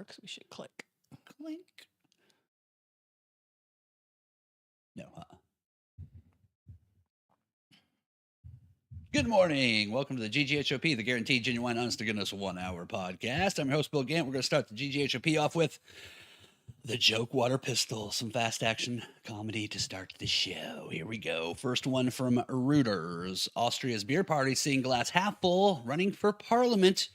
box we should click. Clink. No, Good morning. Welcome to the GGHOP, the Guaranteed Genuine Honest to Goodness 1 Hour podcast. I'm your host, Bill Gant. We're going to start the GGHOP off with the Joke Water Pistol, some fast action comedy to start the show. Here we go. First one from Reuters. Austria's beer party seeing glass half full, running for parliament.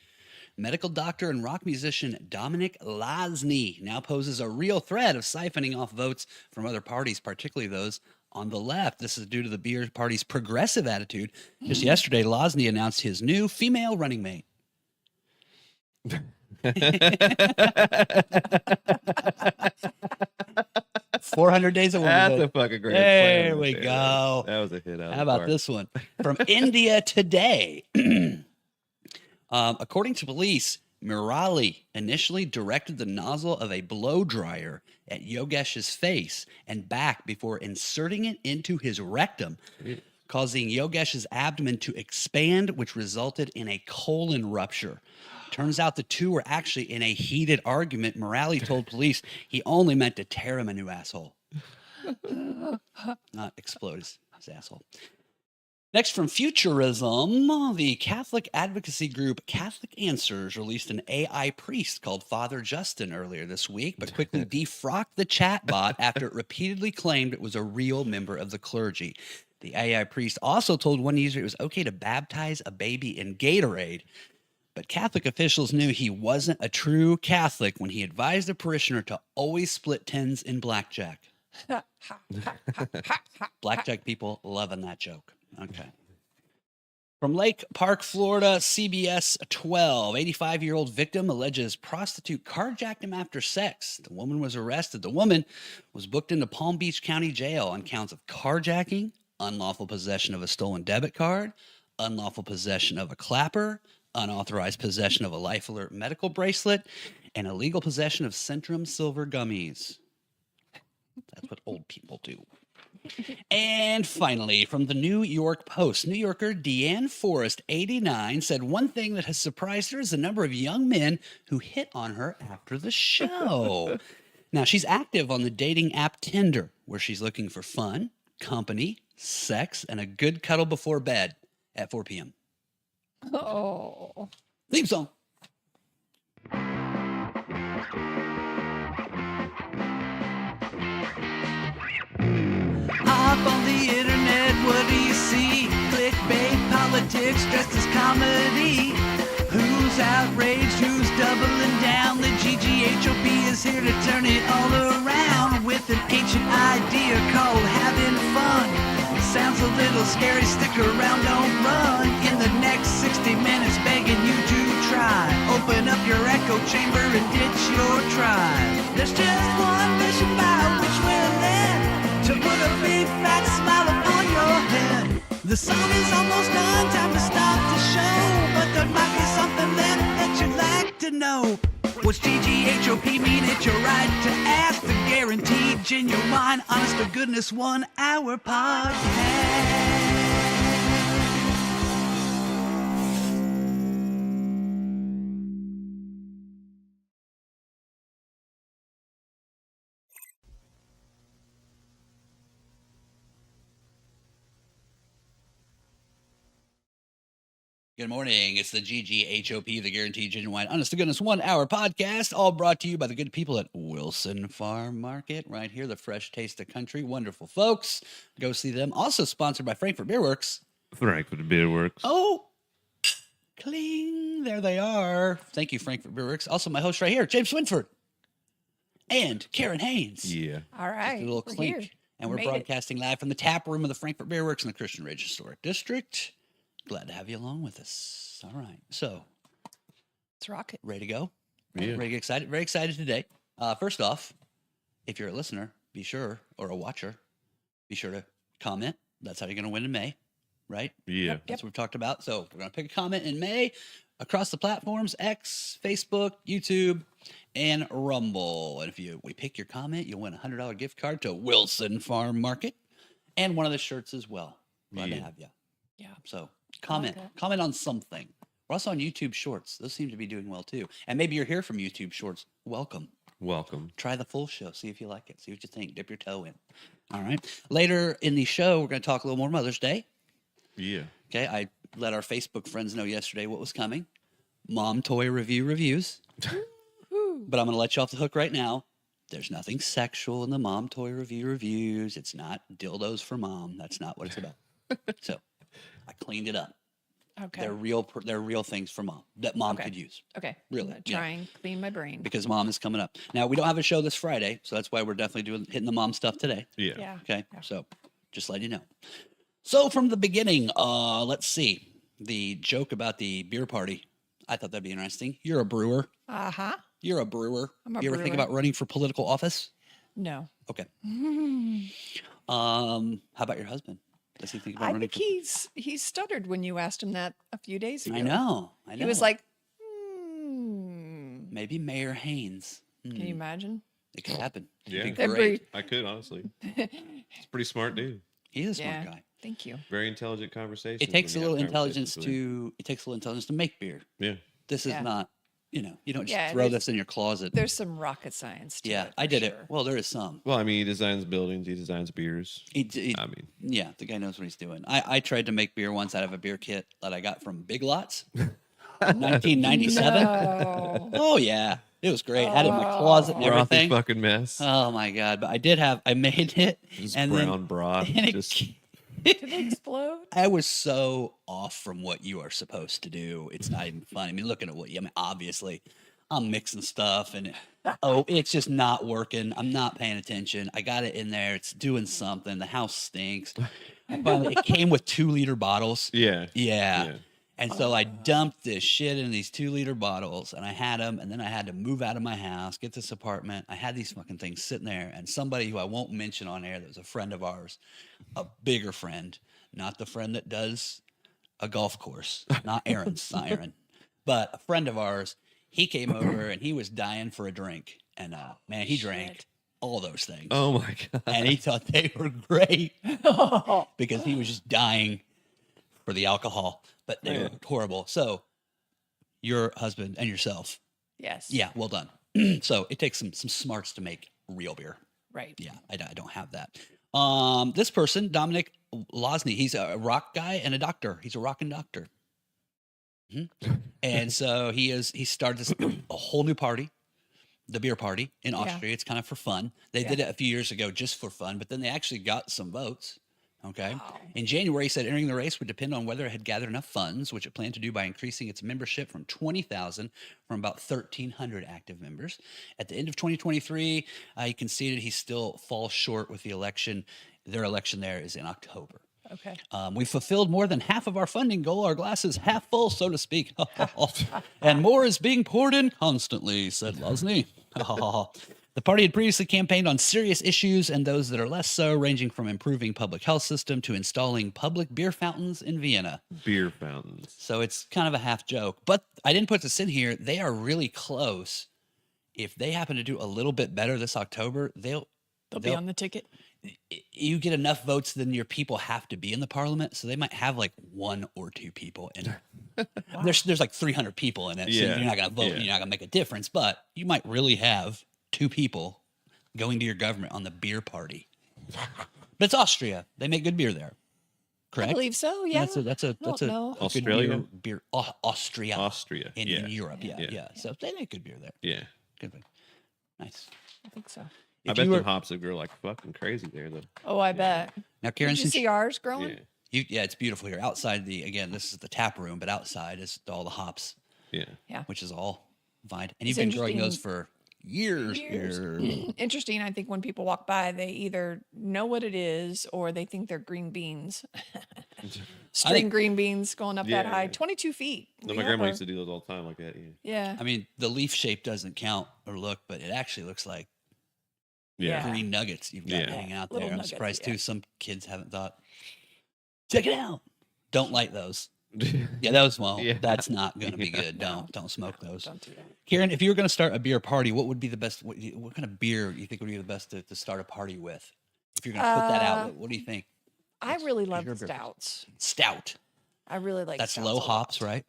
Medical doctor and rock musician Dominic Lasny now poses a real threat of siphoning off votes from other parties, particularly those on the left. This is due to the beer party's progressive attitude. Just yesterday, Lasny announced his new female running mate. 400 days of womanhood. That's a fucking great. There we go. That was a hit. How about this one from India Today? According to police, Murali initially directed the nozzle of a blow dryer at Yogesh's face and back before inserting it into his rectum, causing Yogesh's abdomen to expand, which resulted in a colon rupture. Turns out the two were actually in a heated argument. Murali told police he only meant to tear him a new asshole. Not explode his asshole. Next, from Futurism, the Catholic advocacy group Catholic Answers released an AI priest called Father Justin earlier this week, but quickly defrocked the chatbot after it repeatedly claimed it was a real member of the clergy. The AI priest also told one user it was okay to baptize a baby in Gatorade, but Catholic officials knew he wasn't a true Catholic when he advised a parishioner to always split tens in blackjack. Blackjack people loving that joke. Okay. From Lake Park, Florida, CBS 12. 85-year-old victim alleges prostitute carjacked him after sex. The woman was arrested. The woman was booked into Palm Beach County Jail on counts of carjacking, unlawful possession of a stolen debit card, unlawful possession of a clapper, unauthorized possession of a Life Alert medical bracelet, and illegal possession of Centrum Silver gummies. That's what old people do. And finally, from the New York Post, New Yorker Deanne Forrest, 89, said one thing that has surprised her is the number of young men who hit on her after the show. Now, she's active on the dating app Tinder, where she's looking for fun, company, sex, and a good cuddle before bed at 4 p.m. Oh. Theme song. Up on the internet, what do you see? Clickbait, politics, dressed as comedy. Who's outraged? Who's doubling down? The GGHOP is here to turn it all around with an ancient idea called having fun. Sounds a little scary, stick around, don't run. In the next 60 minutes, begging you to try. Open up your echo chamber and ditch your tribe. There's just one mission by which we're led to put a big fat smile upon your head. The song is almost done, time to stop the show. But there might be something left that you'd like to know. What's GGHOP mean? It's your right to ask. The Guaranteed Genuine Honest to Goodness 1 Hour podcast. Good morning. It's the GGHOP, the Guaranteed Genuine Honest to Goodness 1 Hour podcast, all brought to you by the good people at Wilson Farm Market, right here, the fresh taste of country. Wonderful folks. Go see them. Also sponsored by Frankfurt Beer Works. Frankfurt Beer Works. Oh, cling. There they are. Thank you, Frankfurt Beer Works. Also, my host right here, James Swinford. And Karen Haynes. Yeah. All right. Just a little clink. Here. And we're broadcasting live from the tap room of the Frankfurt Beer Works in the Christian Ridge Historic District. Glad to have you along with us. All right. So, Let's rock it. ready to go? Yeah. Ready to get excited? Very excited today. First off, if you're a listener, be sure, or a watcher, be sure to comment. That's how you're going to win in May, right? Yeah. That's what we've talked about. So we're going to pick a comment in May across the platforms, X, Facebook, YouTube, and Rumble. And if we pick your comment, you'll win a $100 gift card to Wilson Farm Market and one of the shirts as well. Glad to have you. Yeah. So comment on something. We're also on YouTube Shorts. Those seem to be doing well too. And maybe you're here from YouTube Shorts. Welcome. Welcome. Try the full show. See if you like it. See what you think. Dip your toe in. All right. Later in the show, we're going to talk a little more Mother's Day. Yeah. Okay. I let our Facebook friends know yesterday what was coming. Mom toy reviews. But I'm going to let you off the hook right now. There's nothing sexual in the mom toy reviews. It's not dildos for mom. That's not what it's about. So I cleaned it up. Okay. They're real things for mom that mom could use. Okay. Really, I'm gonna yeah. try and clean my brain. Because mom is coming up. Now, we don't have a show this Friday, so that's why we're definitely hitting the mom stuff today. Yeah. Yeah. Okay, Yeah. so just let you know. So from the beginning, let's see. The joke about the beer party. I thought that'd be interesting. You're a brewer. Uh-huh. You're a brewer. I'm a you ever think brewer. about running for political office? No. Okay. How about your husband? Does he think about I running think for he stuttered when you asked him that a few days ago. I know. He was like, maybe Mayor Haynes. Can you imagine? It could happen. Yeah. It'd be That'd great. be- I could, honestly. He's a pretty smart dude. He's a smart Yeah. guy. Thank you. Very intelligent conversation. It takes a little intelligence to make beer. Yeah. This is Yeah. not, you don't just Yeah, throw there's- this in your closet. There's some rocket science to Yeah, it. I for did it. sure. Well, there is some. Well, I mean, he designs buildings. He designs beers. I mean, Yeah, the guy knows what he's doing. I tried to make beer once out of a beer kit that I got from Big Lots, 1997. No. Oh yeah, it was great. Had it in my closet and frothy everything. fucking mess. Oh my god! But I made it, Just and brown broth. and it Just Did it explode? I was so off from what you are supposed to do. It's not even funny. I mean, looking at obviously, I'm mixing stuff and it's just not working. I'm not paying attention. I got it in there. It's doing something. The house stinks. Finally, it came with 2-liter bottles. yeah. Yeah. Yeah. And so I dumped this shit in these 2-liter bottles and I had them. And then I had to move out of my house, get this apartment. I had these fucking things sitting there. And somebody who I won't mention on air that was a friend of ours, a bigger friend, not the friend that does a golf course, not Aaron's, not Aaron, but a friend of ours, he came over and he was dying for a drink. And man, he drank Shit. all those things. Oh my god. And he thought they were great because he was just dying for the alcohol, but they were horrible. So your husband and yourself. Yes. Yeah, well done. So it takes some smarts to make real beer. Right. Yeah, I don't have that. This person, Dominic Losney, he's a rock guy and a doctor. He's a rockin' doctor. And so he started a whole new party, the beer party in Austria. It's kind of for fun. They did it a few years ago just for fun, but then they actually got some votes. Okay. Wow. In January, he said entering the race would depend on whether it had gathered enough funds, which it planned to do by increasing its membership from 20,000 from about 1,300 active members. At the end of 2023, he conceded he still falls short with the election. Their election there is in October. Okay. We fulfilled more than half of our funding goal. Our glass is half full, so to speak. And more is being poured in constantly, said Losney. The party had previously campaigned on serious issues and those that are less so, ranging from improving public health system to installing public beer fountains in Vienna. Beer fountains. So it's kind of a half joke. But I didn't put this in here. They are really close. If they happen to do a little bit better this October, They'll be on the ticket. you get enough votes, then your people have to be in the parliament. So they might have like 1 or 2 people in it. There's like 300 people in it. So Yeah. you're not going to vote. Yeah. And you're not going to make a difference. But you might really have 2 people going to your government on the beer party. But it's Austria. They make good beer there. Correct? I believe so. Yeah. That's a don't know. good Australia? beer. Austria. Austria. In Yeah. Europe. Yeah, Yeah. yeah. So they make good beer there. Yeah. Good beer. Nice. I think so. I If bet you the were- hops would grow like fucking crazy there, though. Oh, I bet. Now, Karen, Did you since see ours growing? Yeah. it's beautiful here. Outside again, this is the tap room, but outside is all the hops, Yeah. which is all vine. And It's you've been growing those interesting- for years. Interesting. I think when people walk by, they either know what it is or they think they're green beans. String green beans going up that Yeah. high, 22 feet. No, We my have grandma our- used to do those all the time like that. Yeah. Yeah. I mean, the leaf shape doesn't count or look, but it actually looks like Yeah. green nuggets you've got Yeah. hanging out Little there. I'm nuggets, surprised yeah. too. Some kids haven't thought, check it out. Don't light those. Yeah, those won't. Yeah. That's not going to be Yeah. good. Don't smoke those. Don't do that. Karen, if you were going to start a beer party, what would be the best? What kind of beer you think would be the best to start a party with? If you're going to put that out, what do you think? I really love your beer? stouts. Stout. I really like That's stouts low a lot. hops, right?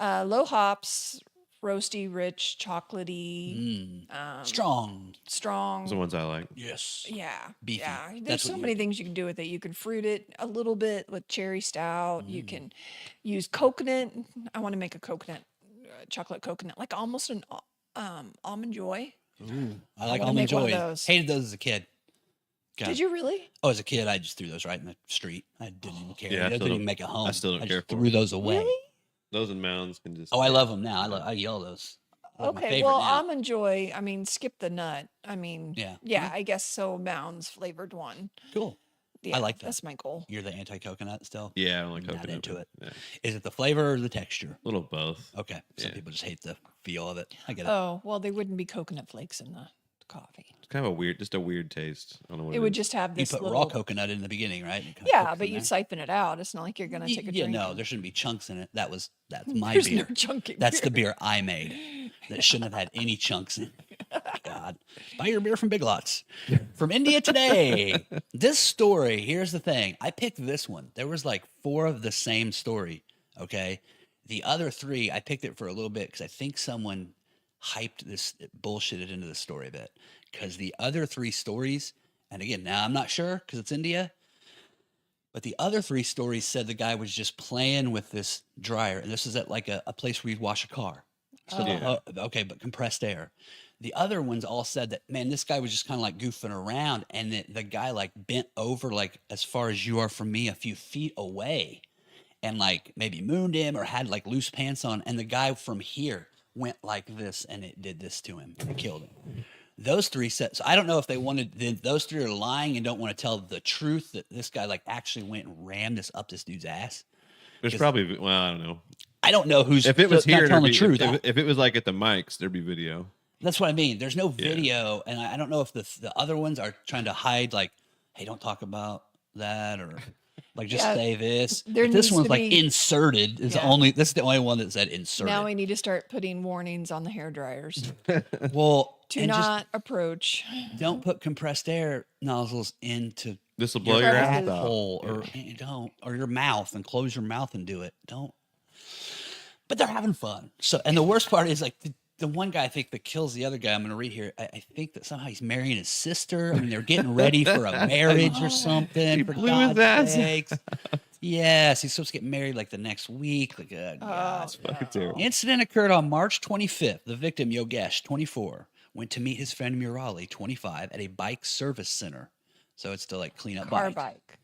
Low hops, roasty, rich, chocolatey, Strong. strong. Those are the ones I like. Yes. Yeah. Beefy. Yeah. There's That's so what you many would do. things you can do with it. You can fruit it a little bit with cherry stout. You can use coconut. I want to make a coconut, chocolate coconut, like almost an almond joy. Ooh, I like wanna almond make one of joy. those. Hated those as a kid. God. Did you really? Oh, as a kid, I just threw those right in the street. I didn't even care. Yeah, I I still didn't even don't- make a home. I still don't care just for threw those away. Really? Those in mounds can just. Oh, I love them now. I yell those. They're my Okay. favorite Well, now. almond joy. I mean, skip the nut. I mean, Yeah. yeah. I guess so. Mounds flavored one. Cool. Yeah, like that. That's my goal. You're the anti-coconut still? Yeah, I don't like Not coconut. into but- it. Yeah. Is it the flavor or the texture? A little both. Okay. Some Yeah. people just hate the feel of it. I get it. Oh, well, there wouldn't be coconut flakes in the coffee. It's kind of a weird, just a weird taste. I don't know what It would is. just have You this put little. raw coconut in the beginning, right? It kinda Yeah, cooks but in you there. siphon it out. It's not like you're gonna take a Yeah, drink. no, and- there shouldn't be chunks in it. That's my There's beer. no chunking That's the beer. beer I made. That shouldn't have had any chunks in it. God. Buy your beer from Big Lots. From India Today. This story, here's the thing. I picked this one. There was like 4 of the same story. Okay. The other 3, I picked it for a little bit because I think someone hyped this, bullshitted into the story a bit. Because the other 3 stories, and again, now I'm not sure because it's India, but the other 3 stories said the guy was just playing with this dryer. And this is at like a place where you'd wash a car. So, okay, but compressed air. The other ones all said that, man, this guy was just kind of like goofing around. And the guy like bent over like as far as you are from me, a few feet away, and like maybe mooned him or had like loose pants on. And the guy from here went like this and it did this to him and killed him. Those 3 said, so I don't know if they wanted, those 3 are lying and don't want to tell the truth that this guy like actually went and rammed this up this dude's ass. There's probably, well, I don't know. I don't know who's If it was not here, telling there'd the be, truth. if it was like at the mics, there'd be video. That's what I mean. There's no video, and I don't know if the other ones are trying to hide, like, hey, don't talk about that, or like just Yeah, say this. there But this needs one's to like be- inserted. Is Yeah. this is the only one that said inserted. Now we need to start putting warnings on the hair dryers. Well, Do and not approach. just don't put compressed air nozzles into This will blow your ass out. asshole or your mouth, and close your mouth and do it. Don't. But they're having fun. So, and the worst part is like the one guy I think that kills the other guy. I'm going to read here. I think that somehow he's marrying his sister. I mean, they're getting ready for a marriage or something. He for blew his God's ass sakes. Yes, he's supposed to get married like the next week. Like, God. Fucking terrible. The incident occurred on March 25th. The victim, Yogesh, 24, went to meet his friend Murali, 25, at a bike service center. So it's to like clean up Car bikes. bike.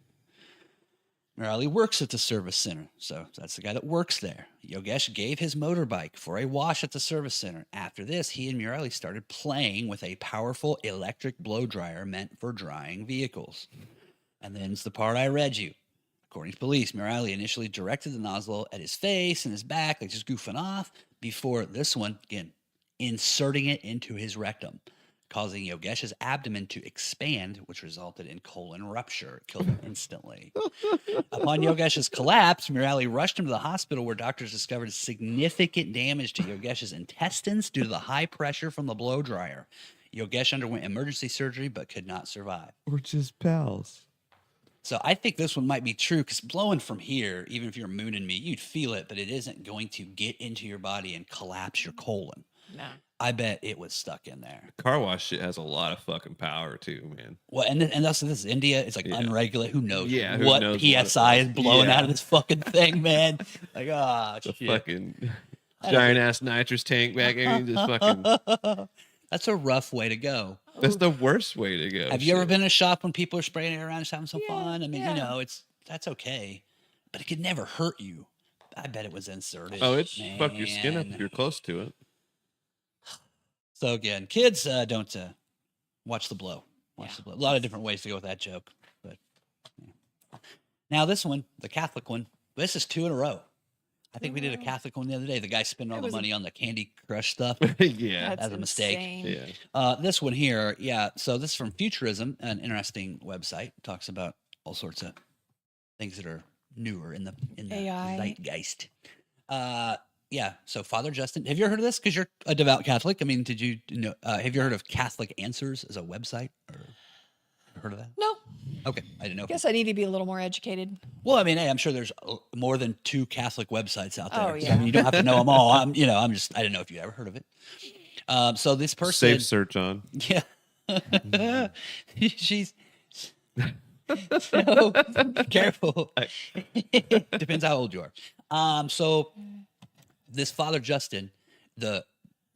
Murali works at the service center, so that's the guy that works there. Yogesh gave his motorbike for a wash at the service center. After this, he and Murali started playing with a powerful electric blow dryer meant for drying vehicles. And then's the part I read you. According to police, Murali initially directed the nozzle at his face and his back, like just goofing off, before this one, again, inserting it into his rectum, causing Yogesh's abdomen to expand, which resulted in colon rupture. It killed him instantly. Upon Yogesh's collapse, Murali rushed him to the hospital where doctors discovered significant damage to Yogesh's intestines due to the high pressure from the blow dryer. Yogesh underwent emergency surgery but could not survive. We're just pals. So I think this one might be true because blowing from here, even if you're mooning me, you'd feel it, but it isn't going to get into your body and collapse your colon. No. I bet it was stuck in there. Car wash shit has a lot of fucking power too, man. Well, and also this is India. It's like Yeah. unregulated. Who knows? Yeah, who what knows what PSI it is blowing Yeah. out of this fucking thing, man? Like, The shit. fucking giant ass nitrous tank back there. You just fucking. That's a rough way to go. That's the worst way to go. Have you ever shit. been in a shop when people are spraying it around, just having some Yeah, fun? I mean, yeah. you know, that's okay, but it could never hurt you. I bet it was inserted. Oh, it's fuck your skin up Man. if you're close to it. So again, kids, don't watch the blow. Watch the blow. A lot of different ways to go with that joke, but yeah. Now this one, the Catholic one. This is 2 in a row. I think we did a Catholic one the other day. The guy spending all It the was a- money on the Candy Crush stuff. Yeah. That's a mistake. insane. Yeah. This one here, yeah. So this is from Futurism, an interesting website. Talks about all sorts of things that are newer in the AI. zeitgeist. Yeah. So Father Justin, have you ever heard of this? Because you're a devout Catholic. I mean, did you know? Have you heard of Catholic Answers as a website? Or heard of that? No. Okay, I didn't know. I guess I need to be a little more educated. Well, I mean, hey, I'm sure there's more than 2 Catholic websites out there. Oh, So, I yeah. mean, you don't have to know them all. I didn't know if you ever heard of it. So this person, Safe search on. yeah, she's so careful. Depends how old you are. So this Father Justin, the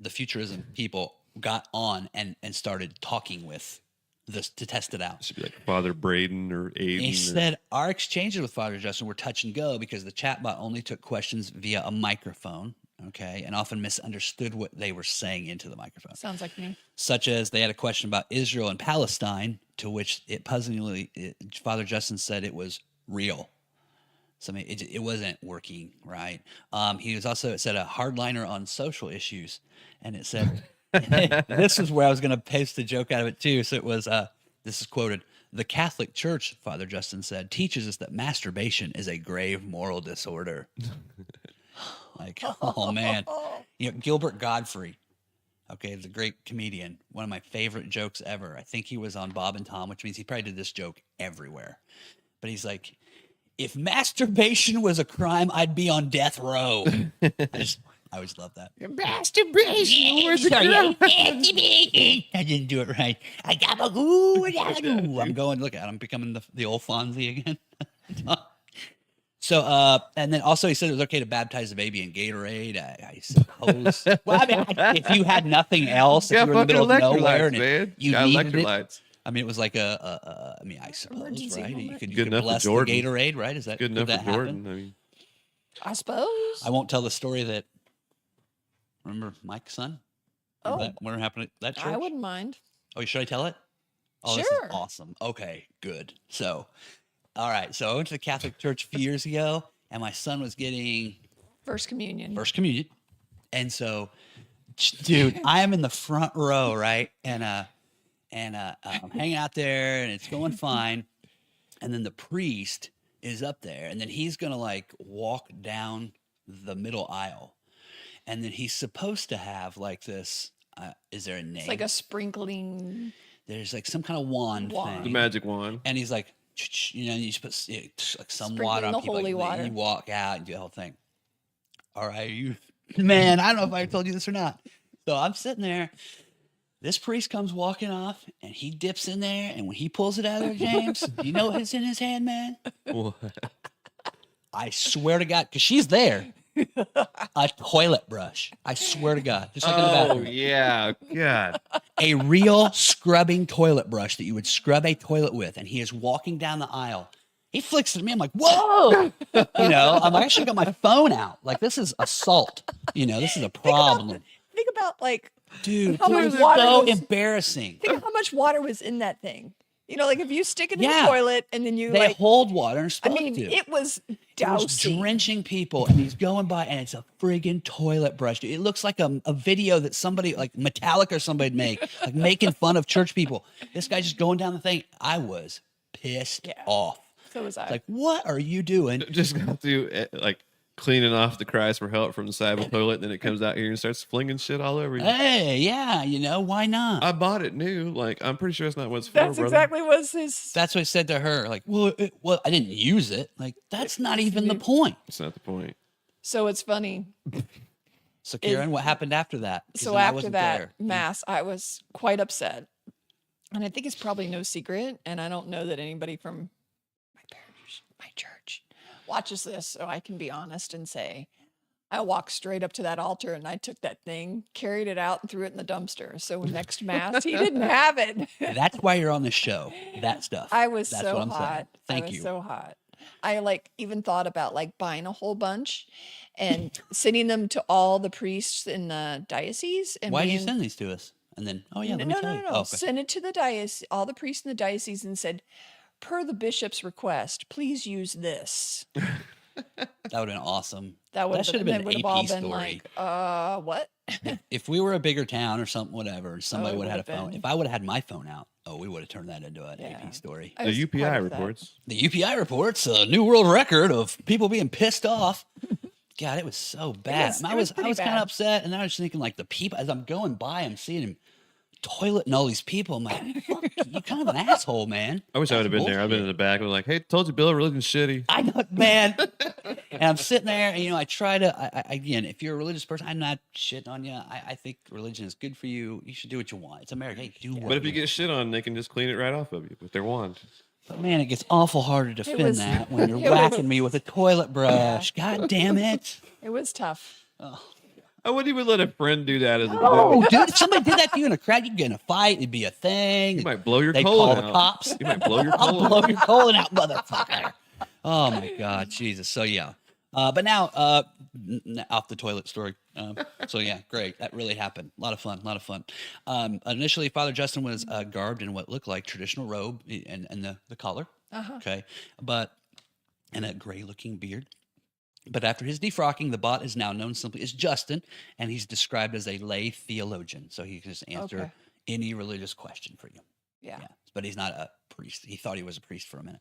futurism people got on and started talking with this to test it out. Should be like Father Braden or Aiden. He said our exchanges with Father Justin were touch and go because the chatbot only took questions via a microphone, okay, and often misunderstood what they were saying into the microphone. Sounds like me. Such as they had a question about Israel and Palestine, to which Father Justin said it was real. So I mean, it wasn't working right. He was also, it said, a hardliner on social issues, and it said, this is where I was going to paste a joke out of it too. So it was, this is quoted: "The Catholic Church," Father Justin said, "teaches us that masturbation is a grave moral disorder." Like, oh man, Gilbert Godfrey. Okay, he's a great comedian. One of my favorite jokes ever. I think he was on Bob and Tom, which means he probably did this joke everywhere. But he's like, "If masturbation was a crime, I'd be on death row." I always love that. Masturbation was a crime. I didn't do it right. I got I'm going, look at, I'm becoming the old Fonzie again. So, and then also he said it was okay to baptize the baby in Gatorade. I suppose. Well, I mean, if you had nothing else, if you were in the middle of nowhere and man. you Got needed it, electrolytes. I mean, it was like I suppose, Emergency right? moment. You Good could enough for bless the Jordan. Gatorade, right? Is that Good did enough that for Jordan. happen? I mean, I suppose. I won't tell the story that. Remember Mike's son? Remember Oh. that, what happened at that church? I wouldn't mind. Oh, should I tell it? Oh, this Sure. is awesome. Okay, good. So, all right. So I went to the Catholic Church a few years ago, and my son was getting First communion. First Communion. And so, dude, I am in the front row, right? And I'm hanging out there, and it's going fine. And then the priest is up there, and then he's gonna like walk down the middle aisle, and then he's supposed to have like this. Is there a name? It's like a sprinkling. There's like some kind of wand Wand. the thing, magic wand. and he's like, you know, you just put like some Sprinkling water on the people. holy like, water. You walk out and do the whole thing. All right, you man. I don't know if I told you this or not. So I'm sitting there. This priest comes walking off, and he dips in there, and when he pulls it out of there, James, you know what's in his hand, man? What? I swear to God, because she's there. A toilet brush. I swear to God. Just like in the Oh bathroom. yeah, God. A real scrubbing toilet brush that you would scrub a toilet with, and he is walking down the aisle. He flicks it at me. I'm like, whoa! I'm actually got my phone out. Like, this is assault. This is a problem. Think about like Dude, how it much was water so was- embarrassing. think of how much water was in that thing. Like if you stick it in Yeah. the toilet and then you They like hold water and are I supposed mean, to. it was It was dousing. drenching people, and he's going by, and it's a friggin' toilet brush. Dude. It looks like a video that somebody, like Metallica or somebody, would make, like making fun of church people. This guy just going down the thing. I was pissed Yeah. off. So was I. Like, what are you doing? Just got to like cleaning off the cries for help from the side of the toilet, and then it comes out here and starts flinging shit all over you. Hey, yeah, why not? I bought it new. Like, I'm pretty sure that's not what it's for, That's brother. exactly what his That's what I said to her. Like, well, I didn't use it. Like, that's not even the point. It's not the point. So it's funny. So, Karen, what happened after that? 'Cause So then I after wasn't that there. mass, I was quite upset. And I think it's probably no secret. And I don't know that anybody from my church watches this. So I can be honest and say, I walked straight up to that altar and I took that thing, carried it out and threw it in the dumpster. So next mass, he didn't have it. That's why you're on the show. That stuff. I was That's so what I'm saying. hot. Thank I was you. so hot. I even thought about buying a whole bunch and sending them to all the priests in the diocese. And Why do you being- send these to us? And then, oh yeah, let me no, tell no, you. no. Oh, okay. Send it to the diocese, all the priests in the diocese, and said, per the bishop's request, please use this. That would have been awesome. That would should have been an all AP been story. like, what? If we were a bigger town or something, whatever, and somebody it would have had a would've phone. been. If I would have had my phone out, we would have turned that into an Yeah. AP story. I The was UPI part of that. reports. The UPI reports a new world record of people being pissed off. God, it was so bad. was- I it was was pretty kind bad. of upset, and I was thinking, like, the people as I'm going by, I'm seeing him toilet and all these people. I'm like, fuck, you kind of an asshole, man. I wish I would have been there. I've been in the back. I'm like, hey, told you, Bill, religion's shitty. I know, man. And I'm sitting there, and I try to. Again, if you're a religious person, I'm not shitting on you. I think religion is good for you. You should do what you want. It's America. Hey, do what But if you get shit on, they can just clean it right off of you with their wand. But man, it gets awful hard to defend was- that when you're it was- whacking me with a toilet brush. God damn it. It was tough. I wouldn't even let a friend do that as a Oh, joke. dude, if somebody did that to you in a crowd, you'd get in a fight. It'd be a thing. You might blow your They'd colon call the out. cops. You might blow your I'll colon blow out. your colon out, motherfucker. Oh my God, Jesus. So yeah. But now, off the toilet story. So yeah, great. That really happened. A lot of fun. Initially, Father Justin was garbed in what looked like traditional robe and the collar. Okay. And a gray looking beard. But after his defrocking, the bot is now known simply as Justin, and he's described as a lay theologian. So he can just answer Okay. any religious question for you. Yeah. Yeah. But he's not a priest. He thought he was a priest for a minute.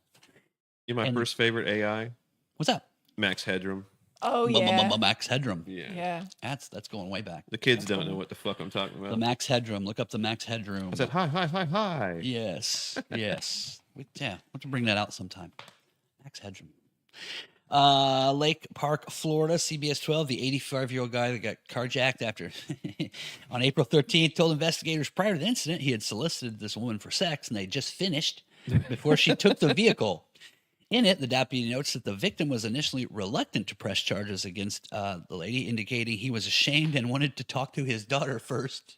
You're my And- first favorite AI, What's that? Max Headroom. Oh yeah. Max Headroom. Yeah. Yeah. That's going way back. The kids don't know what the fuck I'm talking The about. Max Headroom. Look up the Max Headroom. I said, hi. Yes. Yeah. We'll bring that out sometime. Max Headroom. Lake Park, Florida, CBS 12, the 85-year-old guy that got carjacked after on April 13th told investigators prior to the incident he had solicited this woman for sex and they just finished before she took the vehicle. In it, the deputy notes that the victim was initially reluctant to press charges against the lady, indicating he was ashamed and wanted to talk to his daughter first.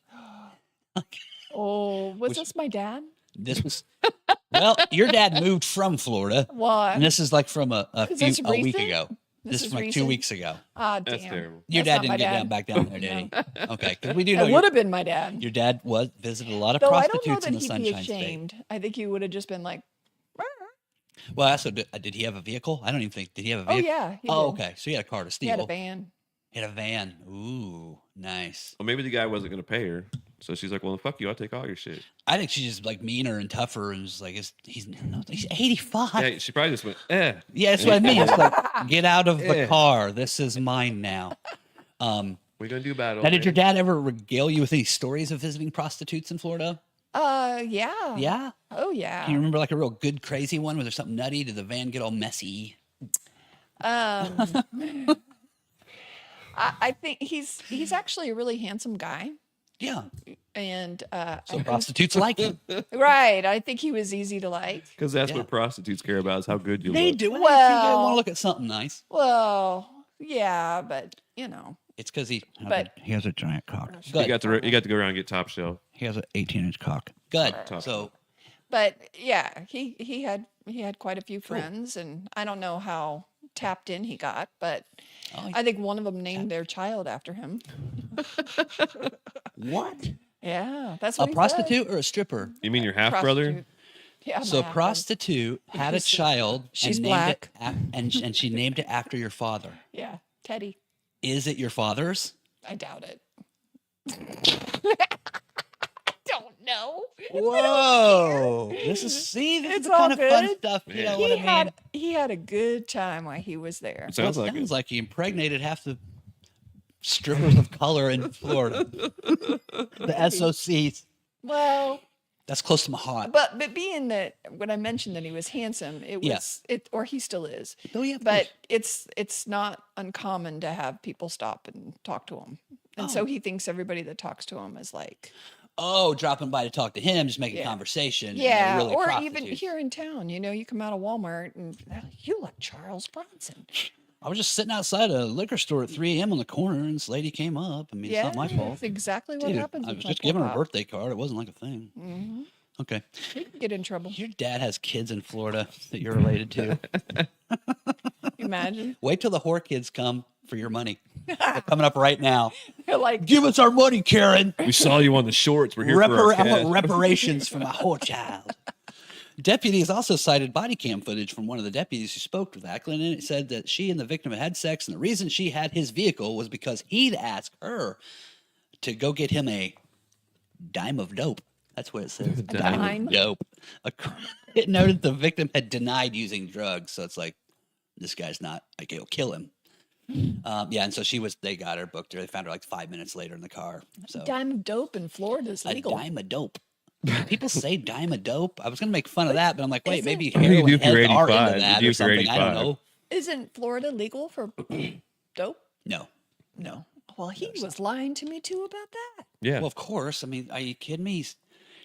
Oh, was this my dad? This was, well, your dad moved from Florida. What? And this is like from a Is this week recent? ago. This This is is like 2 recent? weeks ago. Ah, damn. That's terrible. Your That's dad not my didn't get dad. down back down there, did he? Okay, because we do know That would have been my dad. your dad was visited a lot of Though I don't know prostitutes that in the he'd be Sunshine State. ashamed. I think he would have just been like, Well, also, did he have a vehicle? I don't even think. Did he have a oh vehicle? yeah. He Oh, did. okay. So he had a car to steal. He had a van. He had a van. Ooh, nice. Well, maybe the guy wasn't going to pay her. So she's like, well, fuck you. I'll take all your shit. I think she's just like meaner and tougher, and just like he's 85. Yeah, she probably just went, eh. Yeah, that's what I mean. It's like get out of the car. This is mine now. We're going to do battle. Now, did your dad ever regale you with any stories of visiting prostitutes in Florida? Yeah. Yeah. Oh yeah. Can you remember like a real good crazy one where there's something nutty? Did the van get all messy? I think he's actually a really handsome guy, Yeah. and So prostitutes like him. right. I think he was easy to like. Because that's Yeah. what prostitutes care about is how good you They look. do. Well, Well- want to look at something nice. Well, yeah, but It's because he He has a giant cock. You good. got to go around and get top shelf. He has an 18-inch cock. Good. Tough. So but yeah, he had quite a few friends, and I don't know how tapped in he got, but oh, I think one of them named their child after him. what? Yeah, that's A what he said. prostitute or a stripper? You mean your half brother? Prostitute. Yeah, my So a half-brother. prostitute had a She's- child she's and black. named it and she named it after your father. Yeah, Teddy. Is it your father's? I doubt it. Don't know. Whoa! This is this It's is the kind all of fun good. stuff. You Yeah. know what I mean? He had a good time while he was there. It sounds like it. Sounds like he impregnated half the strippers of color in Florida. The SOCs. Well, That's close to my heart. but being that when I mentioned that he was handsome, it was Yeah. it or he still is. Oh yeah, of But course. it's not uncommon to have people stop and talk to him. And Oh. so he thinks everybody that talks to him is like, Oh, dropping by to talk to him, just making Yeah. conversation. and they're yeah, really or even prostitutes. here in town, you come out of Walmart and you look Charles Bronson. I was just sitting outside a liquor store at 3 a.m. on the corner, and this lady came up. I mean, Yeah, it's not my fault. that's exactly what Dude, happens. I with was my just giving her a pop-up. birthday card. It wasn't like a thing. Mhm. Okay. He can get in trouble. Your dad has kids in Florida that you're related to. Imagine. Wait till the whore kids come for your money. They're coming up right now. They're like, Give us our money, Karen. We saw you on the shorts. We're here for our I want cash. reparations for my whore child. Deputies also cited body cam footage from one of the deputies who spoke with Ackland, and it said that she and the victim had sex, and the reason she had his vehicle was because he'd asked her to go get him a dime of dope. That's what it says. A dime? of dope. It noted the victim had denied using drugs, so it's like, this guy's not, like, it'll kill him. Yeah, and so they got her, booked her. They found her like 5 minutes later in the car. So Dime of dope in Florida is a legal. dime of dope. People say dime of dope. I was gonna make fun of that, but I'm like, wait, Isn't- maybe I think you heroin do if you're heads are 85. into You that do or if you're something. I don't 85. know. Isn't Florida legal for dope? No. No. Well, he was lying to me too about that. Yeah. Well, of course. I mean, are you kidding me?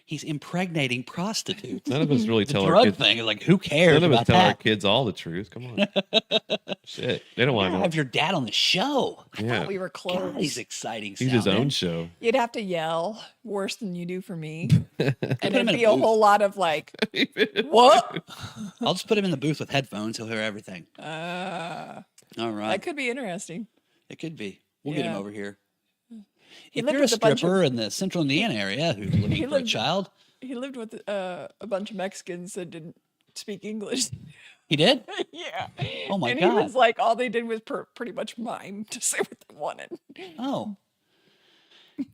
He's impregnating prostitutes. None of us really The tell our drug kids. thing is like, who cares None of us about tell our that? kids all the truth. Come on. Shit. They don't want to know. Have your dad on the show. I Yeah. thought we were close. God, he's exciting. He's his sounding. own show. You'd have to yell worse than you do for me. And him it'd in a be a booth. whole lot of like, what? I'll just put him in the booth with headphones. He'll hear everything. Uh, All right. that could be interesting. It could be. We'll get him Yeah. over here. He If lived you're a with a bunch of- stripper in the central Indiana area who's looking He for a lived- child, He lived with a bunch of Mexicans that didn't speak English. he did? Yeah. Oh my and God. he was like, all they did was pretty much mime to say what they wanted. Oh.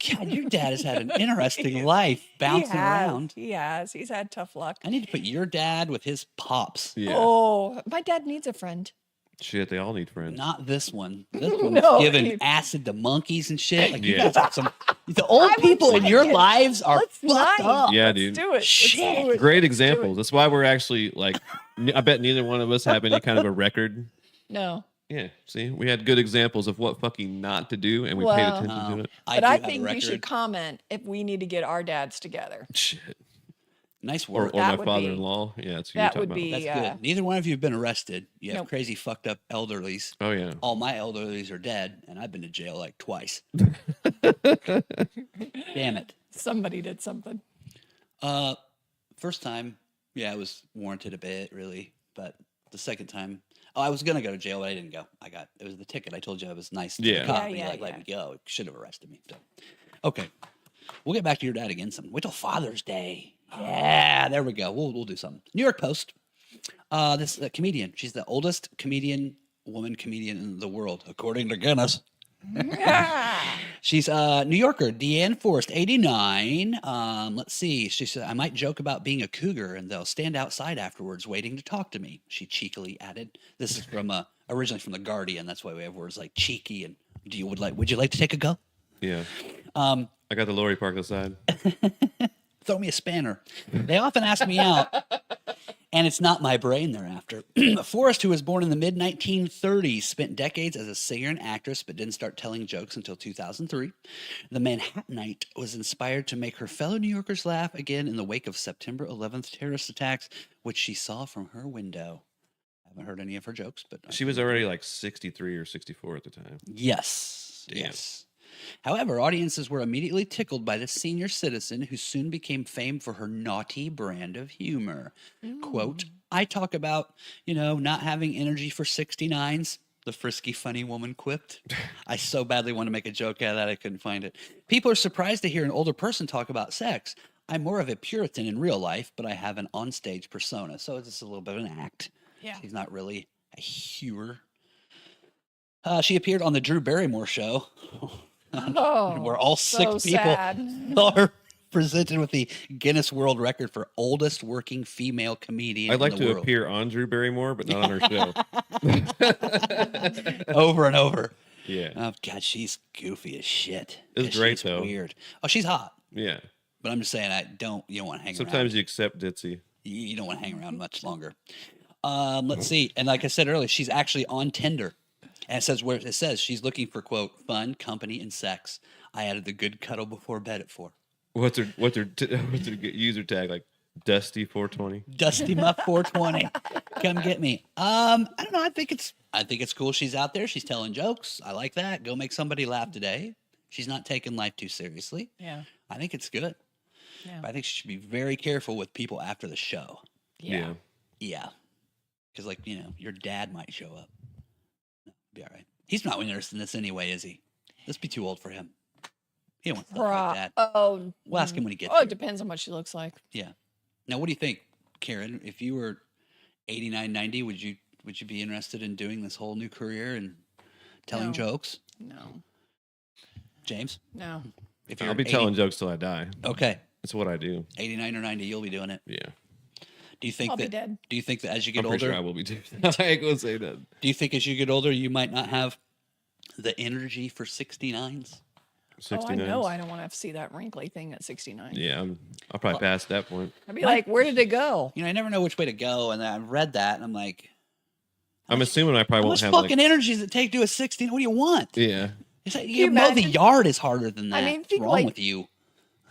God, your dad has had an interesting life bouncing around. He has. He's had tough luck. I need to put your dad with his pops. Yeah. Oh, my dad needs a friend. Shit, they all need friends. Not this one. This one's No, giving he- acid to monkeys and shit. Like you Yeah. guys have some. The old I would people in like your it. lives are Let's fucked lie. up. Yeah, Let's dude. do it. Let's Shit. do it. Great Let's do examples. it. That's why we're actually like, I bet neither one of us have any kind of a record. No. Yeah. See, we had good examples of what fucking not to do, and we paid Well- attention to it. But do I have a think we should record. comment if we need to get our dads together. Shit. Nice Or work. my That would be- father-in-law. Yeah, that's who that you're would talking be- about. That's good. Neither one of you have been arrested. You have Nope. crazy fucked up elderlies. Oh yeah. All my elderlies are dead, and I've been to jail like twice. Damn it. Somebody did something. First time, yeah, it was warranted a bit, really. But the second time, I was gonna go to jail, but I didn't go. It was the ticket. I told you I was nice to Yeah. the cop. Yeah, and he yeah, let yeah. me go. Should have arrested me. So, okay, we'll get back to your dad again. Wait till Father's Day. Yeah, there we go. We'll do something. New York Post. This comedian. She's the oldest woman comedian in the world, according to Guinness. She's New Yorker, Deanne Forrest, 89. Let's see. She said, I might joke about being a cougar and they'll stand outside afterwards waiting to talk to me. She cheekily added. This is from originally from The Guardian. That's why we have words like cheeky and would you like to take a go? Yeah. I got the lorry parked outside. Throw me a spanner. They often ask me out, and it's not my brain they're after. Forrest, who was born in the mid-1930s, spent decades as a singer and actress, but didn't start telling jokes until 2003. The Manhattanite was inspired to make her fellow New Yorkers laugh again in the wake of September 11th terrorist attacks, which she saw from her window. I haven't heard any of her jokes, but She was already like 63 or 64 at the time. Yes. Damn. Yes. However, audiences were immediately tickled by the senior citizen who soon became famed for her naughty brand of humor. Quote, I talk about, not having energy for 69s, the frisky, funny woman quipped. I so badly want to make a joke out of that, I couldn't find it. People are surprised to hear an older person talk about sex. I'm more of a Puritan in real life, but I have an onstage persona, so it's just a little bit of an act. Yeah. She's not really a hewer. She appeared on the Drew Barrymore show. Oh, Where all so six people sad. are presented with the Guinness World Record for oldest working female comedian I'd like in the to world. appear on Drew Barrymore, but not on her show. Over and over. Yeah. Oh, God, she's goofy as shit. It was And great, she's though. Weird. Oh, she's hot. Yeah. But I'm just saying, you don't want to hang Sometimes around. you accept ditzy. You don't want to hang around much longer. Let's see. And like I said earlier, she's actually on Tinder. And it says she's looking for, quote, fun, company, and sex. I added the good cuddle before bed at 4. What's her user tag? Like Dusty 420. Dusty Muff 420. Come get me. I don't know. I think it's cool she's out there. She's telling jokes. I like that. Go make somebody laugh today. She's not taking life too seriously. Yeah. I think it's good. Yeah. But I think she should be very careful with people after the show. Yeah. Yeah. Because, your dad might show up. No, be all right. He's not interested in this anyway, is he? This be too old for him. He don't want stuff like that. Oh. We'll ask him when he gets Oh, here. it depends on what she looks like. Yeah. Now, what do you think, Karen? If you were 89, 90, would you be interested in doing this whole new career and telling No. jokes? No. James? No. If I'll be telling jokes till I die. Okay. That's what I do. 89 or 90, you'll be doing it. Yeah. Do you think I'll be that dead. Do you think that as you get I'm pretty older, sure I will be too. I ain't gonna say that. do you think as you get older you might not have The energy for 69s. Oh, 69. I know. I don't want to see that wrinkly thing at 69. Yeah, I'll probably pass that point. I'd be like, where did it go? You know, I never know which way to go, and I've read that, and I'm like, I'm assuming I probably how won't much have fucking energy does it take to do a 16? What do you want? Yeah. It's like, you mow the imagine? yard is harder than that. I mean, What's think wrong like- with you?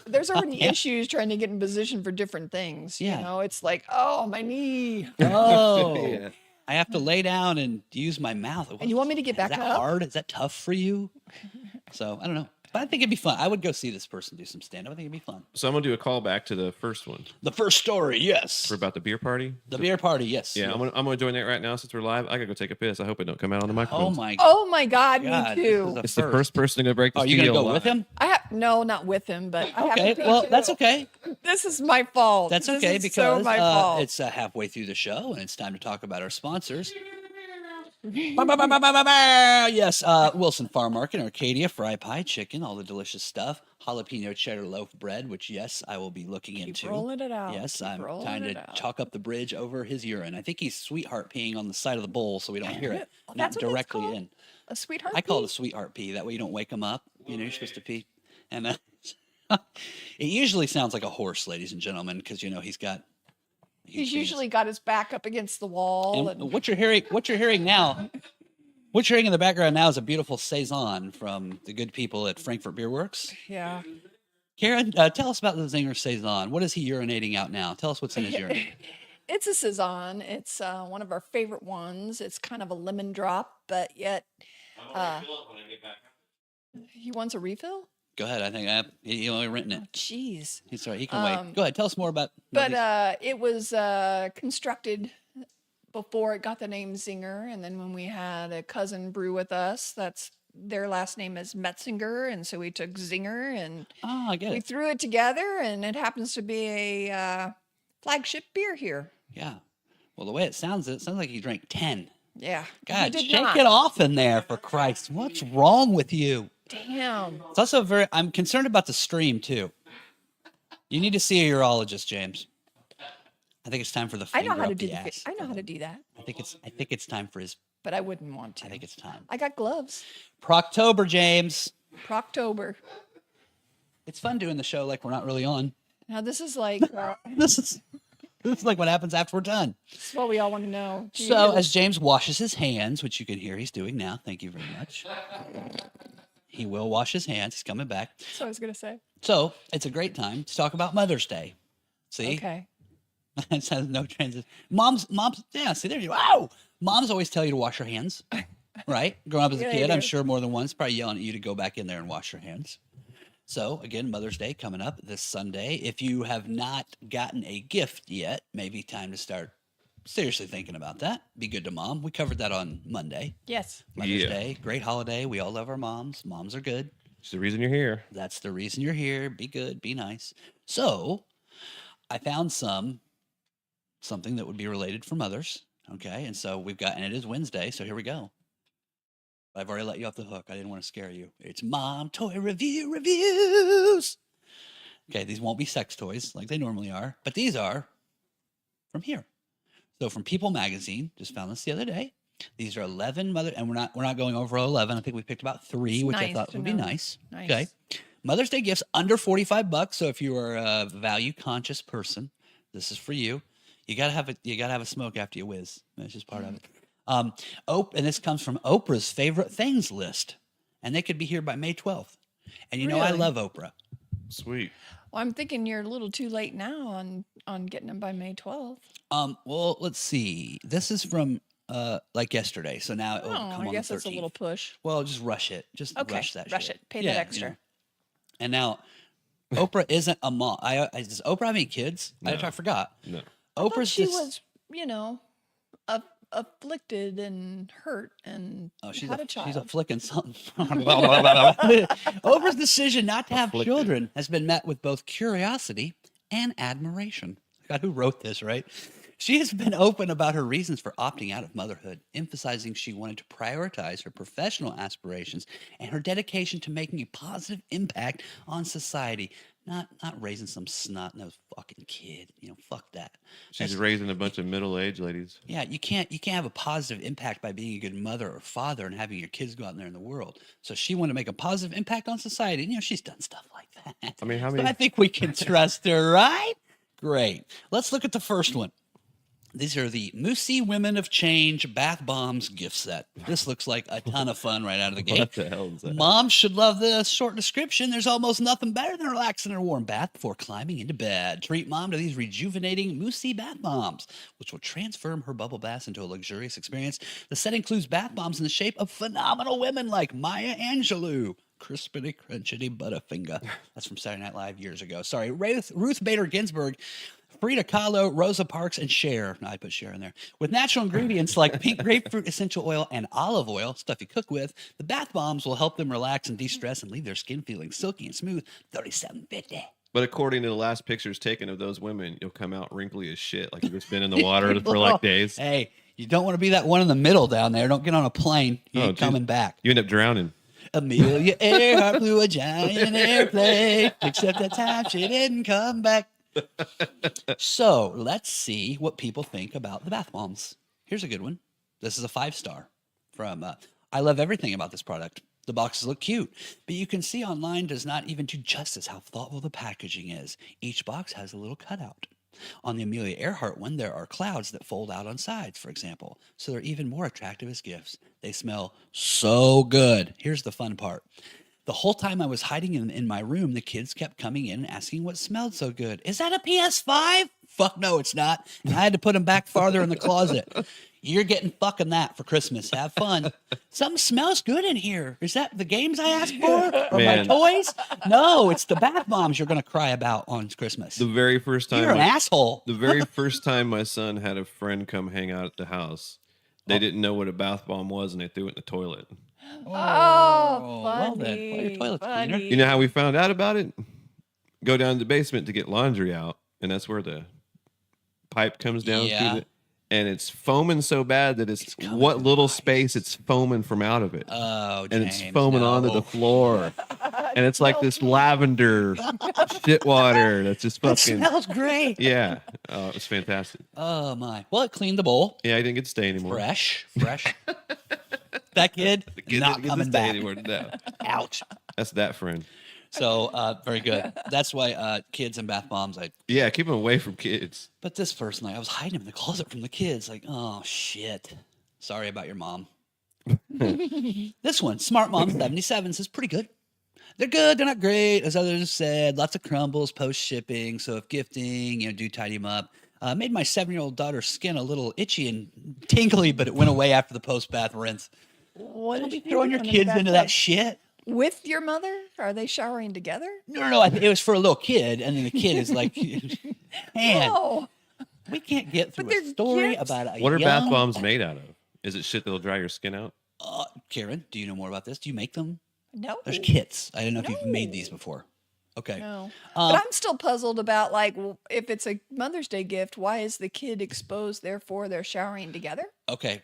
There's already Yeah. issues trying to get in position for different things. Yeah. You know, it's like, oh, my knee. Oh, Yeah. I have to lay down and use my mouth. And you want me to get back Is that up? hard? Is that tough for you? So I don't know, but I think it'd be fun. I would go see this person do some stand up. I think it'd be fun. So I'm gonna do a call back to the first one The first story, yes. for about the beer party. The beer party, yes. Yeah, I'm gonna join that right now since we're live. I gotta go take a piss. I hope it don't come out on the microphone. Oh my Oh my God, God, me this too. is a It's the first person to break the Oh, you gonna seal go with alive. him? I have no, not with him, but I have Okay, to pee well too. that's okay. This is my fault. That's This okay is because so my fault. it's halfway through the show and it's time to talk about our sponsors. Yes, Wilson Farm Market, Arcadia, fry pie, chicken, all the delicious stuff. Jalapeno cheddar loaf bread, which yes, I will be looking Keep into. rolling it out. Yes, Keep I'm rolling trying it to out. chalk up the bridge over his urine. I think he's sweetheart peeing on the side of the bowl so we don't hear it. Oh, Not that's what it's directly called? in. A sweetheart. I call it pee? a sweetheart pee. That way you don't wake him up. You know, you're supposed to pee. And it usually sounds like a horse, ladies and gentlemen, because you know he's got. He's penis. usually got his back up against the wall. And And what you're hearing now, what you're hearing in the background now is a beautiful saison from the good people at Frankfurt Beer Works. yeah. Karen, tell us about the Zinger saison. What is he urinating out now? Tell us what's in his urine. It's a saison. It's one of our favorite ones. It's kind of a lemon drop, but yet he wants a refill. Go ahead. I think he only renting it. Jeez. He's sorry. He can wait. Go ahead. Tell us more about. But it was constructed before it got the name Zinger, and then when we had a cousin brew with us, their last name is Metzinger, and so we took Zinger and Oh, I get we it. threw it together, and it happens to be a flagship beer here. Yeah. Well, the way it sounds like he drank 10. Yeah. we God, did shake not. it off in there for Christ. What's wrong with you? Damn. It's also I'm concerned about the stream too. You need to see a urologist, James. I think it's time for the I finger know how to up do the the. ass. I know how to do that, I think it's time for his. but I wouldn't want to. I think it's time. I got gloves. Proctober, James. Proctober. It's fun doing the show like we're not really on. Now this is like This is like what happens after we're done. this is what we all want to know. So Jeez. as James washes his hands, which you can hear he's doing now, thank you very much. He will wash his hands. He's coming back. That's what I was gonna say. So it's a great time to talk about Mother's Day. See? Okay. It says no transition. Moms, yeah, see there you go. Wow. Moms always tell you to wash your hands, right? Growing up as a Yeah, they kid, I'm do. sure more than once, probably yelling at you to go back in there and wash your hands. So again, Mother's Day coming up this Sunday. If you have not gotten a gift yet, maybe time to start seriously thinking about that. Be good to mom. We covered that on Monday. Yes. Mother's Yeah. Day, great holiday. We all love our moms. Moms are good. It's the reason you're here. That's the reason you're here. Be good, be nice. So I found something that would be related for mothers. Okay. And so and it is Wednesday. So here we go. I've already let you off the hook. I didn't want to scare you. It's Mom Toy Reviews. Okay. These won't be sex toys like they normally are, but these are from here. So from People Magazine, just found this the other day. These are 11 and we're not going over 11. I think we picked about 3, It's which I nice thought to would be know. nice. Nice. Okay. Mother's Day gifts under $45. So if you are a value conscious person, this is for you. You gotta have a smoke after you whiz. That's just part of it. And this comes from Oprah's favorite things list, and they could be here by May 12th. And you know I Really? love Oprah. Sweet. Well, I'm thinking you're a little too late now on getting them by May 12th. Well, let's see. This is from like yesterday, so now it will Oh, come I on guess the 13th. that's a little push. Well, just rush it. Just Okay, rush that rush shit. it. Pay that extra. know. And now, Oprah isn't a mom. Does Oprah have any kids? No. I forgot. No. I thought Oprah's she just. was, afflicted and hurt and Oh, she's had a, a child. she's a flicking something. Oprah's decision not to have Afflicted. children has been met with both curiosity and admiration. God, who wrote this, right? She has been open about her reasons for opting out of motherhood, emphasizing she wanted to prioritize her professional aspirations and her dedication to making a positive impact on society. Not raising some snot-nosed fucking kid. Fuck that. She's That's- raising a bunch of middle-aged ladies. Yeah, you can't have a positive impact by being a good mother or father and having your kids go out there in the world. So she wanted to make a positive impact on society. And, she's done stuff like that. I mean, how So many? I think we can trust her, right? Great. Let's look at the first one. These are the Moosey Women of Change Bath Bombs gift set. This looks like a ton of fun right out of the gate. What the hell is that? Moms should love this short description. There's almost nothing better than relaxing in a warm bath before climbing into bed. Treat mom to these rejuvenating Moosey bath bombs, which will transform her bubble baths into a luxurious experience. The set includes bath bombs in the shape of phenomenal women like Maya Angelou. Crispity, crunchity, Butterfinger. That's from Saturday Night Live years ago. Sorry, Ruth Bader Ginsburg, Frida Kahlo, Rosa Parks, and Cher. No, I put Cher in there. With natural ingredients like pink grapefruit essential oil and olive oil, stuff you cook with, the bath bombs will help them relax and de-stress and leave their skin feeling silky and smooth. $37.50. But according to the last pictures taken of those women, you'll come out wrinkly as shit, like you've just been in the water for like days. Hey, you don't want to be that one in the middle down there. Don't get on a plane. You ain't geez. coming back. You end up drowning. Amelia Earhart flew a giant airplane, except that time she didn't come back. So let's see what people think about the bath bombs. Here's a good one. This is a 5-star from I love everything about this product. The boxes look cute, but you can see online does not even do justice how thoughtful the packaging is. Each box has a little cutout. On the Amelia Earhart one, there are clouds that fold out on sides, for example, so they're even more attractive as gifts. They smell so good. Here's the fun part. The whole time I was hiding in my room, the kids kept coming in and asking what smelled so good. Is that a PS5? Fuck no, it's not. And I had to put them back farther in the closet. You're getting fucking that for Christmas. Have fun. Something smells good in here. Is that the games I asked for? Or Man. my toys? No, it's the bath bombs you're going to cry about on Christmas. The very first time, You're an asshole. the very first time my son had a friend come hang out at the house, they didn't know what a bath bomb was, and they threw it in the toilet. Oh, well then, funny. well, your toilet's cleaner. funny. You know how we found out about it? Go down to the basement to get laundry out, and that's where the pipe comes down Yeah. through and it's foaming so bad that it's coming what through little the space it's foaming from out of it. Oh, And it's James, foaming onto no. the floor. And it's like this lavender shit water that's just That fucking smells great. yeah. Oh, it was fantastic. Oh my. Well, it cleaned the bowl. Yeah, I didn't get to stay anymore. Fresh. That kid, The kid not didn't get to coming stay back. anymore. No. Ouch. That's that friend. So very good. That's why kids and bath bombs. Yeah, keep them away from kids. But this person, I was hiding him in the closet from the kids. Like, oh shit. Sorry about your mom. This one, Smart Mom 77 says pretty good. They're good. They're not great, as others have said. Lots of crumbles post shipping. So if gifting, do tidy them up. Made my 7-year-old daughter's skin a little itchy and tingly, but it went away after the post bath rinse. What Don't did be you throwing do your in the kids into that bathtub? shit. With your mother? Are they showering together? No. It was for a little kid, and then the kid is like, man, No. we can't get through But a they're story gifts. about a What are young... bath bombs made out of? Is it shit that'll dry your skin out? Karen, do you know more about this? Do you make them? No. There's kits. I don't know if you've made No. these before. Okay. No. Um, But I'm still puzzled about if it's a Mother's Day gift, why is the kid exposed? Therefore, they're showering together. Okay,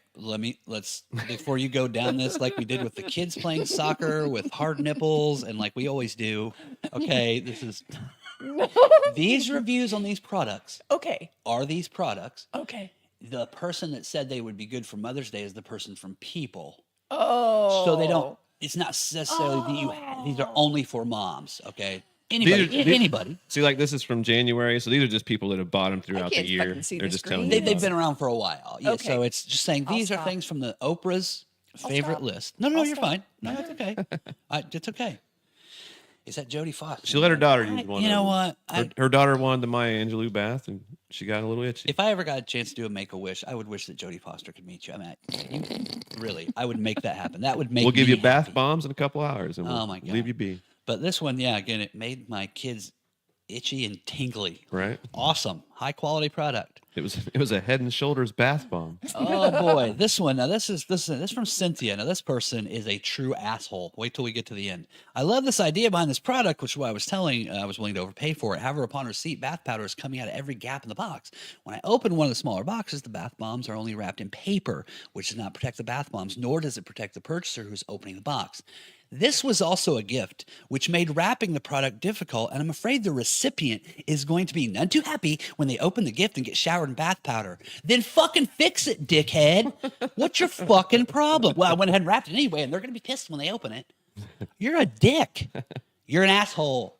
let's before you go down this like we did with the kids playing soccer with hard nipples and like we always do. Okay, this is these reviews on these products Okay. are these products. Okay. The person that said they would be good for Mother's Day is the person from People. Oh. So they don't. It's not necessarily that you. These are only for moms. Okay. Anybody. These- Anybody. See, like this is from January, so these are just people that have bought them throughout the can't year. fucking see They're the just screen. telling They've you. been around for a while. Yeah. So Okay. it's just saying I'll these are stop. things from the Oprah's favorite stop. list. No, I'll you're stop. fine. No, it's okay. It's okay. Is that Jodie Foster? She let her daughter use one. You of know them. what? Her daughter wanted the Maya Angelou bath, and she got a little itchy. If I ever got a chance to do a Make-A-Wish, I would wish that Jodie Foster could meet you. I mean, really, I would make that happen. That would make We'll give me you bath happy. bombs in a couple hours, and we'll Oh, my God. leave you be. But this one, yeah, again, it made my kids itchy and tingly. Right. Awesome. High quality product. It was a Head and Shoulders bath bomb. Oh boy, this one. Now this is from Cynthia. Now this person is a true asshole. Wait till we get to the end. I love this idea behind this product, which is why I was telling I was willing to overpay for it. However, upon receipt, bath powder is coming out of every gap in the box. When I open one of the smaller boxes, the bath bombs are only wrapped in paper, which does not protect the bath bombs, nor does it protect the purchaser who's opening the box. This was also a gift, which made wrapping the product difficult, and I'm afraid the recipient is going to be none too happy when they open the gift and get showered in bath powder. Then fucking fix it, dickhead. What's your fucking problem? Well, I went ahead and wrapped it anyway, and they're going to be pissed when they open it. You're a dick. You're an asshole.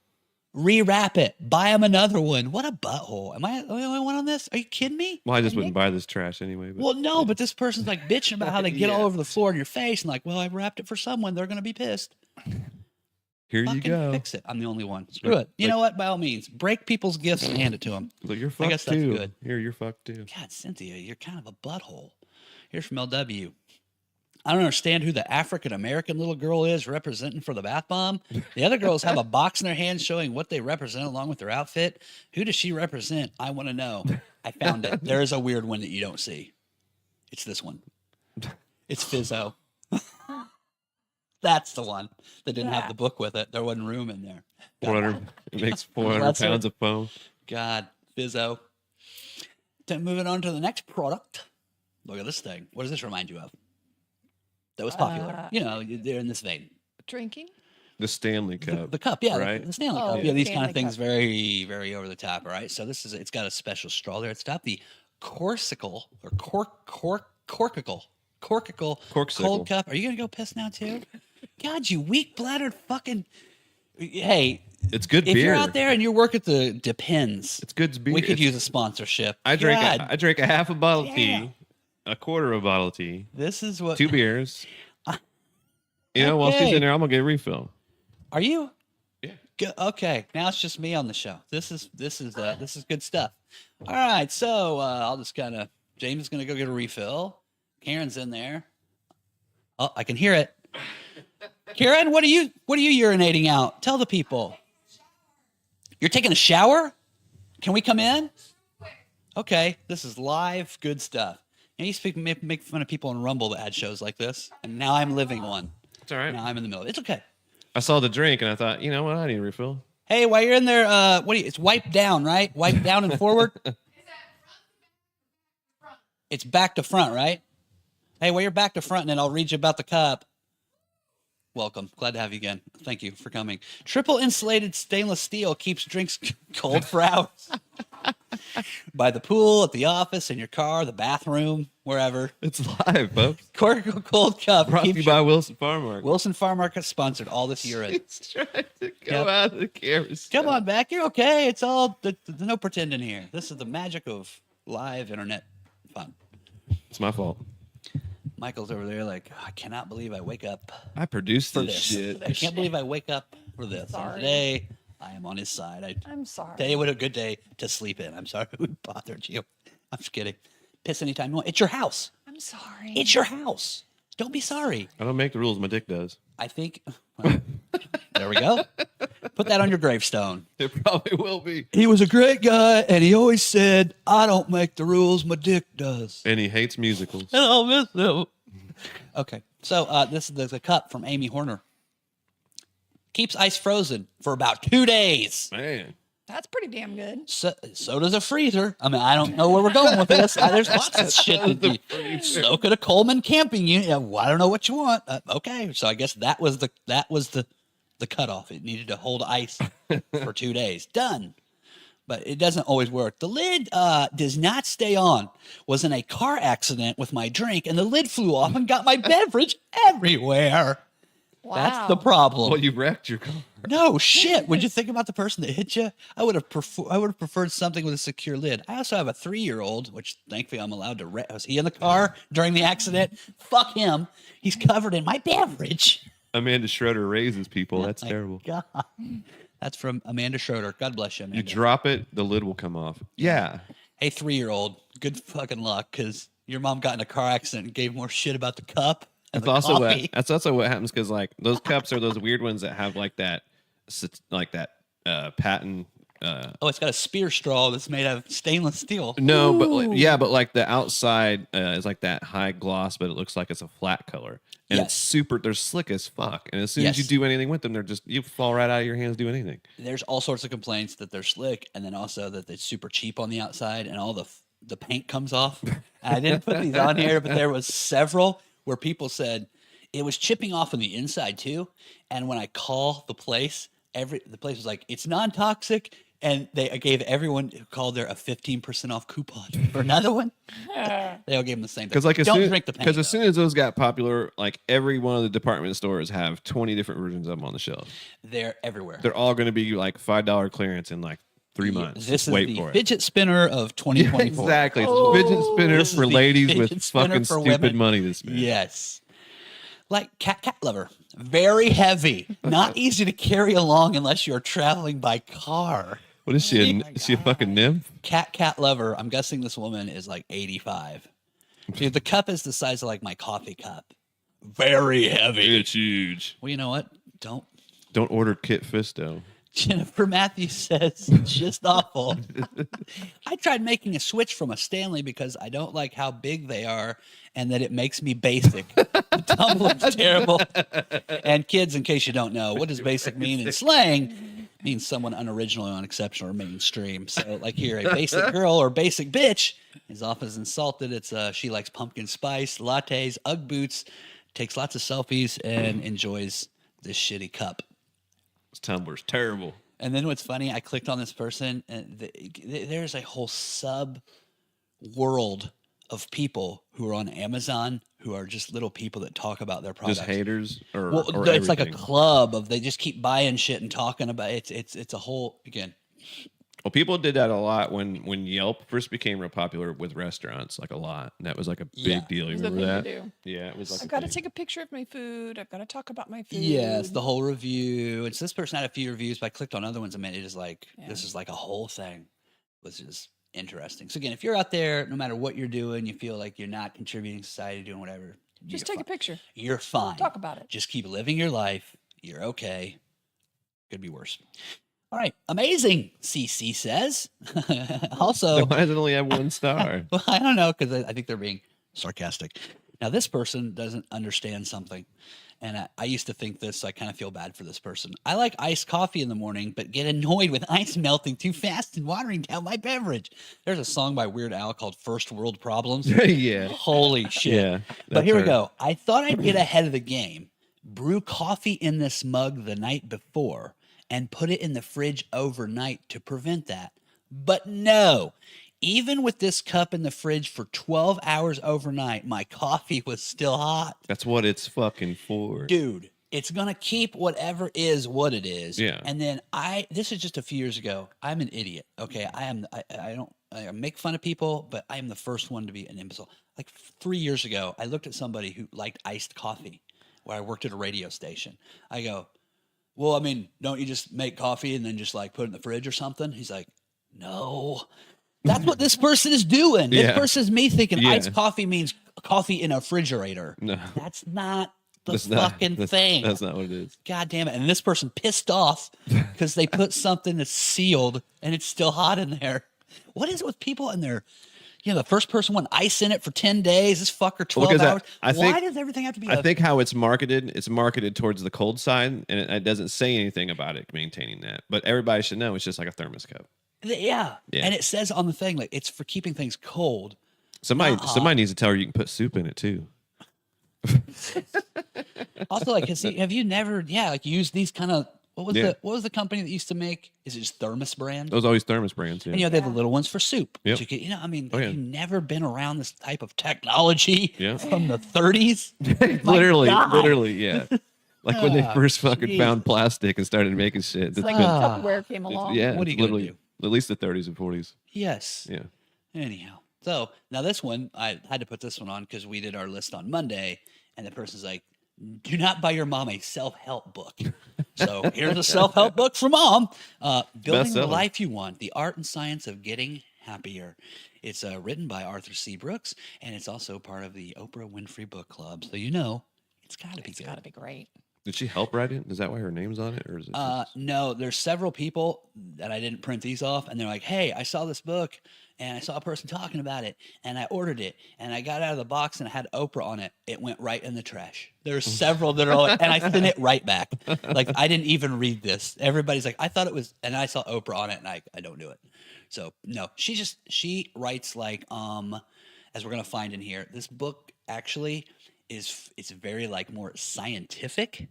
Rewrap it. Buy them another one. What a butthole. Am I the only one on this? Are you kidding me? Well, I just wouldn't buy this trash anyway. But. Well, no, but this person's like bitching about how they get all over the floor in your face and like, well, I wrapped it for someone. They're going to be pissed. Here Fucking you go. fix it. I'm the only one. Screw it. You know what? By all means, break people's gifts and hand it to them. Look, you're I fucked guess that's too. good. Here, you're fucked too. God, Cynthia, you're kind of a butthole. Here's from LW. I don't understand who the African-American little girl is representing for the bath bomb. The other girls have a box in their hands showing what they represent along with their outfit. Who does she represent? I want to know. I found it. There is a weird one that you don't see. It's this one. It's Fizzo. That's the one that didn't have the book with it. There wasn't room in there. 400. It makes 400 That's pounds it. of foam. God, Fizzo. Then moving on to the next product. Look at this thing. What does this remind you of? That was popular. They're in this vein. Drinking? The Stanley Cup. The cup, yeah, right? the Stanley Oh, Cup. Yeah, these kind Stanley of things Cup. very, very over the top. All right, so it's got a special straw there at the top. The Corsical or Corkical Corksicle. cold cup. Are you gonna go piss now too? God, you weak bladdered fucking. Hey, It's good if beer. you're out there and you work at the Depends, It's good beer. we could It's- use a sponsorship. I drank. God, I drank a half a bottle of Damn. tea, a quarter of a bottle of tea, this is what. 2 beers. While she's Okay. in there, I'm gonna get a refill. Are you? Yeah. Okay, now it's just me on the show. This is good stuff. All right, so I'll just kind of James is gonna go get a refill. Karen's in there. Oh, I can hear it. Karen, what are you urinating out? Tell the people. You're taking a shower? Can we come in? Okay, this is live, good stuff. And you speak make fun of people on Rumble that had shows like this, and now I'm living one. It's all right. Now I'm in the middle. It's okay. I saw the drink and I thought, you know what? I need a refill. Hey, while you're in there, it's wipe down, right? Wipe down and forward. It's back to front, right? Hey, while you're back to front, and then I'll read you about the cup. Welcome. Glad to have you again. Thank you for coming. Triple insulated stainless steel keeps drinks cold for hours. By the pool, at the office, in your car, the bathroom, wherever. It's live, folks. Corkical cold cup. Brought to keeps you by Wilson Farm Market. Wilson Farm Market sponsored all this urine. It's trying to go Yep. out of the camera. Come on back. You're okay. It's all no pretending here. This is the magic of live internet fun. It's my fault. Michael's over there like, I cannot believe I wake up I produced for this this. shit. I can't believe I wake up for this. And Sorry. today, I am on his side. I'm sorry. Today was a good day to sleep in. I'm sorry we bothered you. I'm just kidding. Piss anytime you want. It's your house. I'm sorry. It's your house. Don't be sorry. I don't make the rules. My dick does. I think, well, there we go. Put that on your gravestone. It probably will be. He was a great guy, and he always said, I don't make the rules, my dick does. And he hates musicals. And I'll miss him. Okay, so this is the cup from Amy Horner. Keeps ice frozen for about 2 days. Man. That's pretty damn good. So does a freezer. I mean, I don't know where we're going with this. There's lots of shit to do. So could a Coleman camping unit. Well, I don't know what you want. Okay, so I guess that was the cutoff. It needed to hold ice for 2 days. Done. But it doesn't always work. The lid does not stay on. Was in a car accident with my drink, and the lid flew off and got my beverage everywhere. Wow. That's the problem. Well, you wrecked your car. No shit. Would you think about the person that hit you? I would have preferred something with a secure lid. I also have a 3-year-old, which thankfully I'm allowed to. Was he in the car during the accident? Fuck him. He's covered in my beverage. Amanda Schroeder raises people. That's My terrible. God. That's from Amanda Schroeder. God bless you, You Amanda. drop it, the lid will come off. Yeah. Hey, 3-year-old. Good fucking luck, because your mom got in a car accident and gave more shit about the cup. And That's the also coffee. that's also what happens because like those cups are those weird ones that have like that patent Oh, it's got a spear straw that's made out of stainless steel. No, but but like the outside is like that high gloss, but it looks like it's a flat color, and it's super. They're slick as fuck, and as soon as you do anything with them, you fall right out of your hands doing anything. There's all sorts of complaints that they're slick, and then also that it's super cheap on the outside, and all the paint comes off. I didn't put these on here, but there was several where people said it was chipping off on the inside too. And when I call the place was like, it's non-toxic. And I gave everyone who called there a 15% off coupon for another one. They all gave them the same thing. Because like Don't drink the paint. Because as soon as those got popular, like every one of the department stores have 20 different versions of them on the shelf. They're everywhere. They're all going to be like $5 clearance in like 3 months. This is Wait the for it. fidget spinner of 2024. Exactly. It's fidget spinner This is for the ladies fidget with spinner fucking for stupid women. money this man. Yes. Like cat lover. Very heavy. Not easy to carry along unless you're traveling by car. What is she? Is she a fucking nymph? Cat lover. I'm guessing this woman is like 85. Dude, the cup is the size of like my coffee cup. Very heavy. It's huge. Well, you know what? Don't. Order Kit Fisto. Jennifer Matthews says it's just awful. I tried making a switch from a Stanley because I don't like how big they are and that it makes me basic. The tumbling's terrible. And kids, in case you don't know, what does basic mean in slang? It means someone unoriginal, unexceptional, or mainstream. So like here, a basic girl or basic bitch is often insulted. It's she likes pumpkin spice, lattes, Ugg boots, takes lots of selfies, and enjoys this shitty cup. This tumbler's terrible. And then what's funny, I clicked on this person, and there's a whole sub world of people who are on Amazon who are just little people that talk about their products. Just haters, or it's like a everything? club of they just keep buying shit and talking about it. It's a whole again. Well, people did that a lot when Yelp first became real popular with restaurants, like a lot. And that was like a big deal. You It's the remember thing that? to do. Yeah, it was like I've got to take a picture of my food. I've got to talk about my food. Yes, the whole review. It's this person had a few reviews, but I clicked on other ones. I mean, it is like Yeah. this is like a whole thing, which is interesting. So again, if you're out there, no matter what you're doing, you feel like you're not contributing to society, doing whatever, Just you're take a fine. picture. You're fine. Talk about it. Just keep living your life. You're okay. Could be worse. All right. Amazing, CC says. Also, Why does it only have 1 star? well, I don't know, because I think they're being sarcastic. Now, this person doesn't understand something. And I used to think this, so I kind of feel bad for this person. I like iced coffee in the morning, but get annoyed with ice melting too fast and watering down my beverage. There's a song by Weird Al called First World Problems. Yeah. Holy shit. Yeah. But that's here we her. go. I thought I'd get ahead of the game, brew coffee in this mug the night before, and put it in the fridge overnight to prevent that. But no, even with this cup in the fridge for 12 hours overnight, my coffee was still hot. That's what it's fucking for. Dude, it's going to keep whatever is what it is. Yeah. And then this is just a few years ago. I'm an idiot. Okay. I make fun of people, but I am the first one to be an imbecile. Like 3 years ago, I looked at somebody who liked iced coffee where I worked at a radio station. I go, well, I mean, don't you just make coffee and then just like put it in the fridge or something? He's like, no. That's what this person is doing. This Yeah. person is me thinking Yeah. iced coffee means coffee in a refrigerator. No. That's not the That's not- fucking that's- thing. That's not what it is. God damn it. And this person pissed off because they put something that's sealed and it's still hot in there. What is it with people and their, the first person want ice in it for 10 days, this fucker 12 because hours. I Why think- does everything have to be I think how it's marketed towards the cold side, and it doesn't say anything about it maintaining that. But everybody should know it's just like a thermos cup. Yeah. Yeah. And it says on the thing, like, it's for keeping things cold. Somebody needs to tell her you can put soup in it too. Also, like, have you never, used these kind of, what was the company that used to make, is it just Thermos brand? Those always thermos brands. Yeah. And, they have the little ones for soup. Yep. You could, Oh, yeah. have you never been around this type of technology Yeah. from the 30s? My literally, God. yeah. Like when they Oh, first fucking jeez. found plastic and started making shit. It's like when Tupperware came along. yeah, What are it's you gonna literally at least the 30s and 40s. Yes. Yeah. Anyhow, so now this one, I had to put this one on because we did our list on Monday, and the person's like, do not buy your mom a self-help book. So here's a self-help book for mom. Building the Bestseller. Life You Want, The Art and Science of Getting Happier. It's written by Arthur C. Brooks, and it's also part of the Oprah Winfrey Book Club. So it's got to be It's good. got to be great. Did she help write it? Is that why her name's on it, or is it? No, there's several people that I didn't print these off, and they're like, "Hey, I saw this book, and I saw a person talking about it, and I ordered it, and I got out of the box, and it had Oprah on it. It went right in the trash." There's several that are all, and I sent it right back. Like, I didn't even read this. Everybody's like, "I thought it was," and I saw Oprah on it, and I don't do it. So no, she writes like as we're gonna find in here. This book actually it's very like more scientific.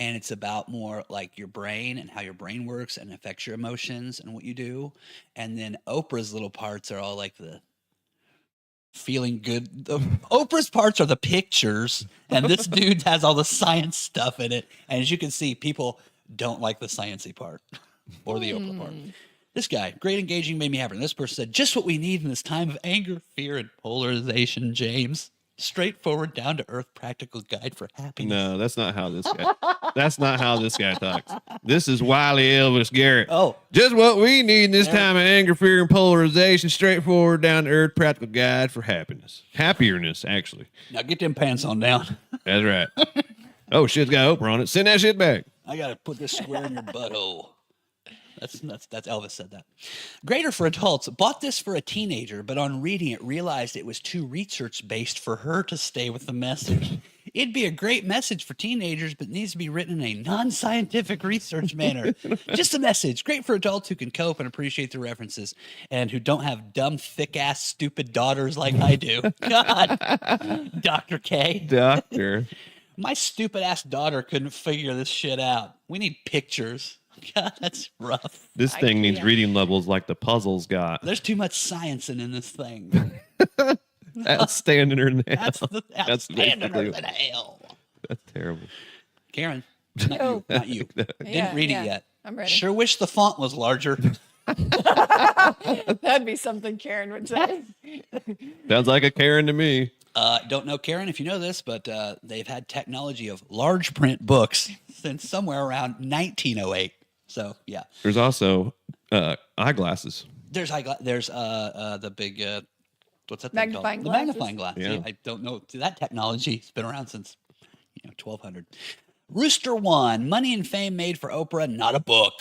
And it's about more like your brain and how your brain works and affects your emotions and what you do. And then Oprah's little parts are all like the feeling good. Oprah's parts are the pictures, and this dude has all the science stuff in it. And as you can see, people don't like the sciencey part or the Oprah part. This guy, great engaging, made me happy. And this person said, just what we need in this time of anger, fear, and polarization, James. Straightforward, down to earth, practical guide for happiness. No, that's not how this guy. That's not how this guy talks. This is Wiley Elvis Garrett. Oh, just what we need in this time of anger, fear, and polarization. Straightforward, down to earth, practical guide for happiness. Happierness, actually. Now get them pants on down. That's right. Oh, shit's got Oprah on it. Send that shit back. I gotta put this square in your butthole. That's Elvis said that. Greater for adults. Bought this for a teenager, but on reading it, realized it was too research-based for her to stay with the message. It'd be a great message for teenagers, but needs to be written in a non-scientific research manner. Just a message. Great for adults who can cope and appreciate the references and who don't have dumb, thick-ass, stupid daughters like I do. God. Dr. K. Doctor. My stupid-ass daughter couldn't figure this shit out. We need pictures. God, that's rough. This thing needs reading levels like the puzzles got. There's too much science in this thing. Outstanding her in hell. That's basically than hell. That's terrible. Karen, not you. Didn't read it yet. I'm ready. Sure wish the font was larger. That'd be something Karen would say. Sounds like a Karen to me. Don't know, Karen, if you know this, but they've had technology of large print books since somewhere around 1908. So yeah, There's also eyeglasses. there's the big what's that thing Magnifying called? glasses? The magnifying glass. Yeah. Yeah, I don't know. That technology's been around since 1200. Rooster One, Money and Fame Made for Oprah, not a book.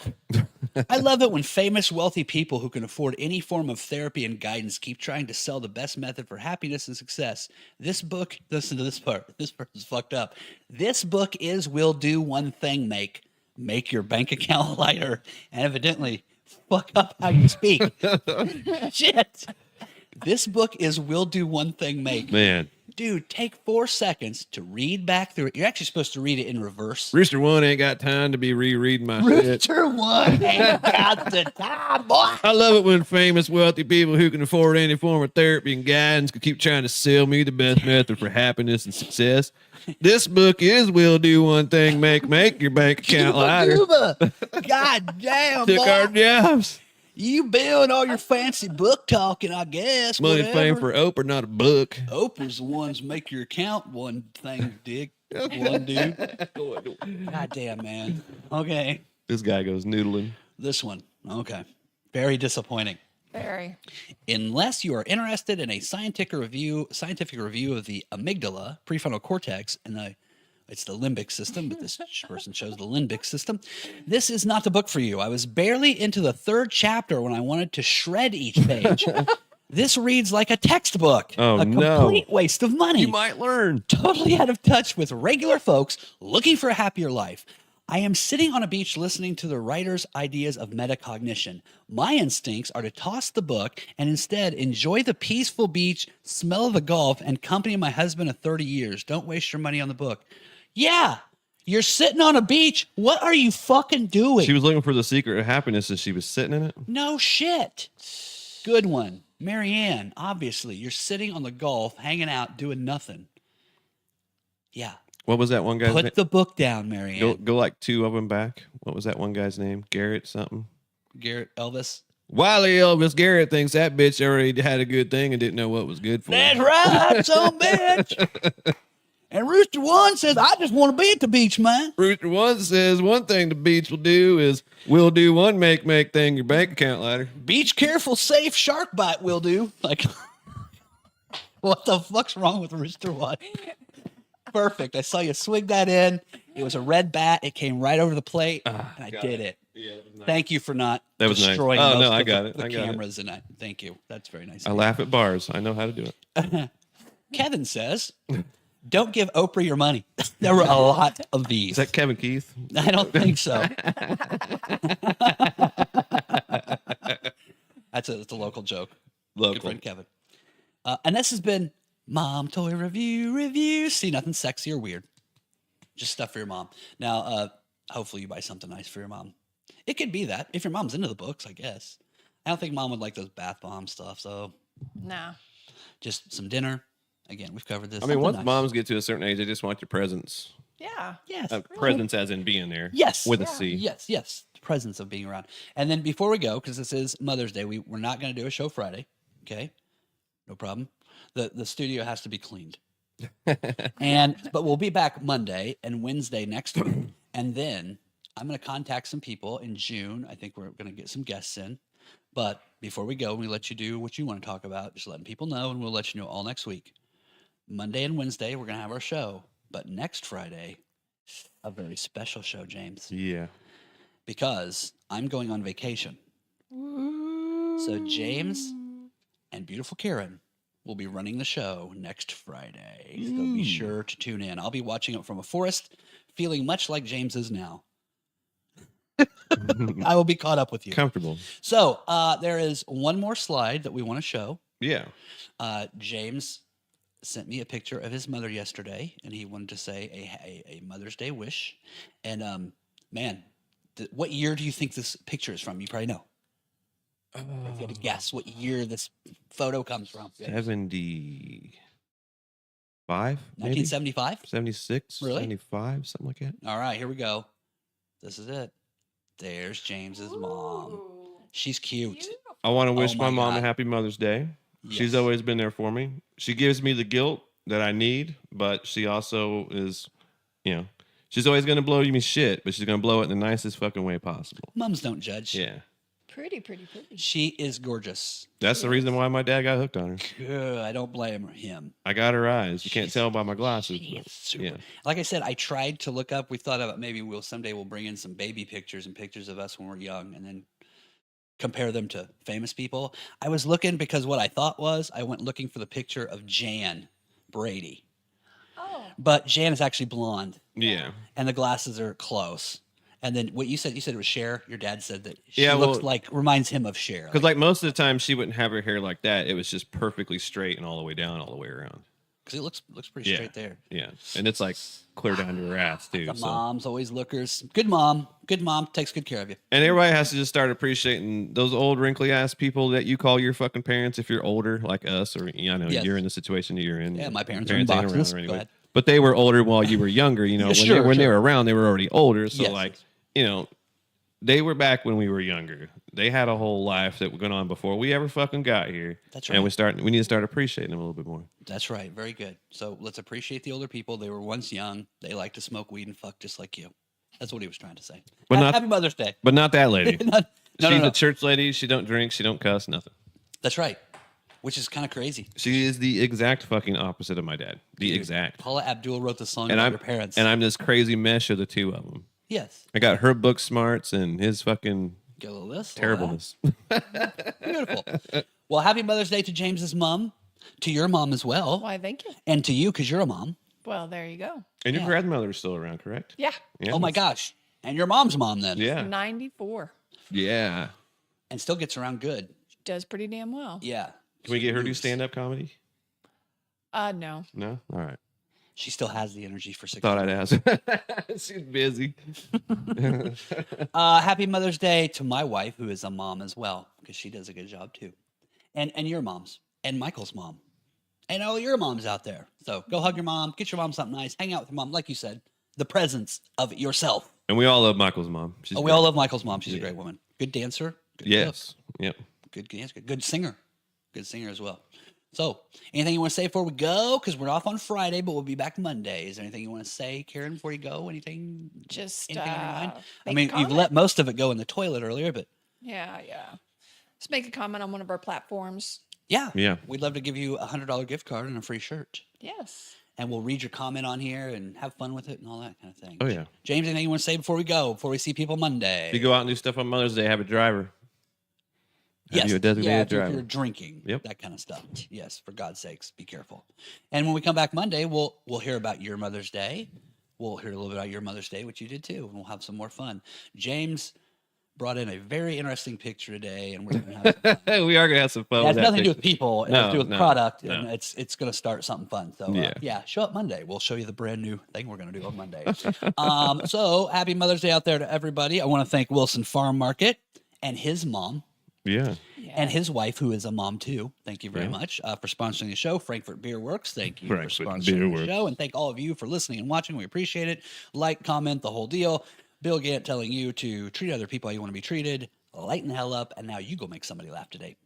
I love it when famous, wealthy people who can afford any form of therapy and guidance keep trying to sell the best method for happiness and success. This book, listen to this part. This part is fucked up. This book will do one thing, make your bank account lighter and evidently fuck up how you speak. Shit. This book will do one thing, Man. Dude, take 4 seconds to read back through it. You're actually supposed to read it in reverse. Rooster One ain't got time to be rereading my shit. Rooster One ain't got the time, boy. I love it when famous, wealthy people who can afford any form of therapy and guidance can keep trying to sell me the best method for happiness and success. This book will do one thing, make your bank account lighter. God damn, Took boy. our jobs. You build all your fancy book talking, I guess. Money whatever. fame for Oprah, not a book. Oprah's the ones make your account one thing, dick. One dude. God damn, man. Okay. This guy goes noodling. This one. Okay. Very disappointing. Very. Unless you are interested in a scientific review of the amygdala, prefrontal cortex, and it's the limbic system, but this person chose the limbic system. This is not the book for you. I was barely into the 3rd chapter when I wanted to shred each page. This reads like a textbook. Oh, a no. complete waste of money. You might learn. Totally out of touch with regular folks looking for a happier life. I am sitting on a beach listening to the writer's ideas of metacognition. My instincts are to toss the book and instead enjoy the peaceful beach, smell of the Gulf, and company of my husband of 30 years. Don't waste your money on the book. Yeah, you're sitting on a beach. What are you fucking doing? She was looking for the secret of happiness as she was sitting in it. No shit. Good one. Marianne, obviously, you're sitting on the Gulf, hanging out, doing nothing. Yeah. What was that one guy's name? Put the book down, Marianne. Go like 2 of them back. What was that one guy's name? Garrett something? Garrett Elvis. Wiley Elvis Garrett thinks that bitch already had a good thing and didn't know what was good for That's her. right, son bitch. And Rooster One says, I just want to be at the beach, man. Rooster One says one thing the beach will do is we'll do one make thing your bank account lighter. Beach careful, safe, shark bite will do. Like, what the fuck's wrong with Rooster One? Perfect. I saw you swing that in, It was a red bat. It came right over the plate, Ah, and I got did it. it. Yeah, that was nice. Thank you for not That was nice. destroying Oh, most no, I of got the, it. the I got it. cameras. And thank you. That's very nice. I of you. laugh at bars. I know how to do it. Kevin says, "Don't give Oprah your money." There were a lot of these. Is that Kevin Keith? I don't think so. That's a local joke. Good Local. friend Kevin. And this has been Mom Toy Review. See, nothing sexy or weird. Just stuff for your mom. Now, hopefully you buy something nice for your mom. It could be that. If your mom's into the books, I guess. I don't think mom would like those bath bomb stuff. So Nah. just some dinner. Again, we've covered this. I mean, Something once nice. moms get to a certain age, they just want your presence. Yeah. Yes. Presence as in being there. Yes. With a Yeah. C. Yes. The presence of being around. And then before we go, because this is Mother's Day, we're not going to do a show Friday. Okay. No problem. The studio has to be cleaned. But we'll be back Monday and Wednesday next week. And then I'm going to contact some people in June. I think we're going to get some guests in. But before we go, we let you do what you want to talk about. Just letting people know, and we'll let you know all next week. Monday and Wednesday, we're going to have our show. But next Friday, a very special show, James, Yeah. because I'm going on vacation. So James and beautiful Karen will be running the show next Friday. So be sure to tune in. I'll be watching it from a forest, feeling much like James is now. I will be caught up with you. Comfortable. So there is one more slide that we want to show. Yeah. James sent me a picture of his mother yesterday, and he wanted to say a Mother's Day wish. And man, what year do you think this picture is from? You probably know. If you had to guess what year this photo comes from. 75, maybe? 1975? 76, Really? 75, something like that. All right, here we go. This is it. There's James's mom. She's cute. I want to wish Oh my my mom God. a happy Mother's Day. She's Yes. always been there for me. She gives me the guilt that I need, but she also is, she's always going to blow me shit, but she's going to blow it in the nicest fucking way possible. Mums don't judge. Yeah. Pretty. She is gorgeous. That's the reason why my dad got hooked on her. Good. I don't blame him. I got her eyes. You can't She's- tell by my glasses. She but is super. yeah. Like I said, I tried to look up. We thought about maybe someday we'll bring in some baby pictures and pictures of us when we're young, and then compare them to famous people. I was looking because what I thought was I went looking for the picture of Jan Brady, Oh. but Jan is actually blonde, Yeah. and the glasses are close. And then what you said it was Cher. Your dad said that she Yeah, looks well- like reminds him of Cher. Because like most of the time she wouldn't have her hair like that. It was just perfectly straight and all the way down, all the way around. Because it looks pretty Yeah. straight there. Yeah. And it's like clear down to her ass too. The So. moms always lookers. Good mom takes good care of you. And everybody has to just start appreciating those old wrinkly ass people that you call your fucking parents if you're older, like us, or I know Yes. you're in the situation that you're in. Yeah, Your my parents are in ain't around boxes. or Go anyway. ahead. But they were older while you were younger. Yeah, when sure, they sure. were around, they were already older. So Yes. like, they were back when we were younger. They had a whole life that was going on before we ever fucking got here. That's And right. we need to start appreciating them a little bit more. That's right. Very good. So let's appreciate the older people. They were once young. They like to smoke weed and fuck just like you. That's what he was trying to say. But not- Happy Mother's Day. But not that lady. No, She's no. a church lady. She don't drink. She don't cuss. Nothing. That's right. Which is kind of crazy. She is the exact fucking opposite of my dad. The Dude, exact. Paula Abdul wrote the song And about I'm your parents. and I'm this crazy mesh of the two of them. yes. I got her book smarts and his fucking Get a little this. a little terribleness. that. Beautiful. Well, happy Mother's Day to James's mom, to your mom as well, Why, thank you. and to you because you're a mom. Well, there you go. And your Yeah. grandmother's still around, correct? Yeah. Yeah. Oh my gosh. And your mom's mom then. Yeah. 94. Yeah. And still gets around good. Does pretty damn well. Yeah. Can we get her to do Moves. stand up comedy? No. No? All right. She still has the energy for 6 Thought I'd ask. She's busy. Happy Mother's Day to my wife, who is a mom as well, because she does a good job too. And your moms, and Michael's mom, and all your moms out there. So go hug your mom, get your mom something nice, hang out with your mom, like you said, the presence of yourself. And we all love Michael's mom. She's Oh, we great. all love Michael's mom. She's a Yeah. great woman. Good dancer. Good cook, Yes. Yep. good dancer. Good singer. Good singer as well. So, anything you want to say before we go? Because we're off on Friday, but we'll be back Monday. Is there anything you want to say, Karen, before you go? Anything? Just Anything on your mind? I make a mean, you've comment. let most of it go in the toilet earlier, but Yeah. Just make a comment on one of our platforms. yeah, Yeah. we'd love to give you a $100 gift card and a free shirt. Yes. and we'll read your comment on here and have fun with it and all that kind of thing. Oh, yeah. James, anything you want to say before we see people Monday? If you go out and do stuff on Mother's Day, have a driver. Have Yes. you a designated If driver. you're drinking, Yep. that kind of stuff. Yes, for God's sakes, be careful. And when we come back Monday, we'll hear about your Mother's Day. We'll hear a little bit about your Mother's Day, which you did too, and we'll have some more fun. James brought in a very interesting picture today, and we're going to have some fun. We are going to have some fun. It has with that nothing to do with picture. people. It has No, to do with no, product, no. and it's going to start something fun. So Yeah. show up Monday. We'll show you the brand new thing we're going to do on Monday. So happy Mother's Day out there to everybody. I want to thank Wilson Farm Market and his mom. Yeah. And his wife, who is a mom too. Thank you very Yeah. much for sponsoring the show. Frankfurt Beer Works, thank you Frankfurt for Beer sponsoring the Works. show. And thank all of you for listening and watching. We appreciate it. Like, comment, the whole deal. Bill Gant telling you to treat other people how you want to be treated. Lighten the hell up. And now you go make somebody laugh today.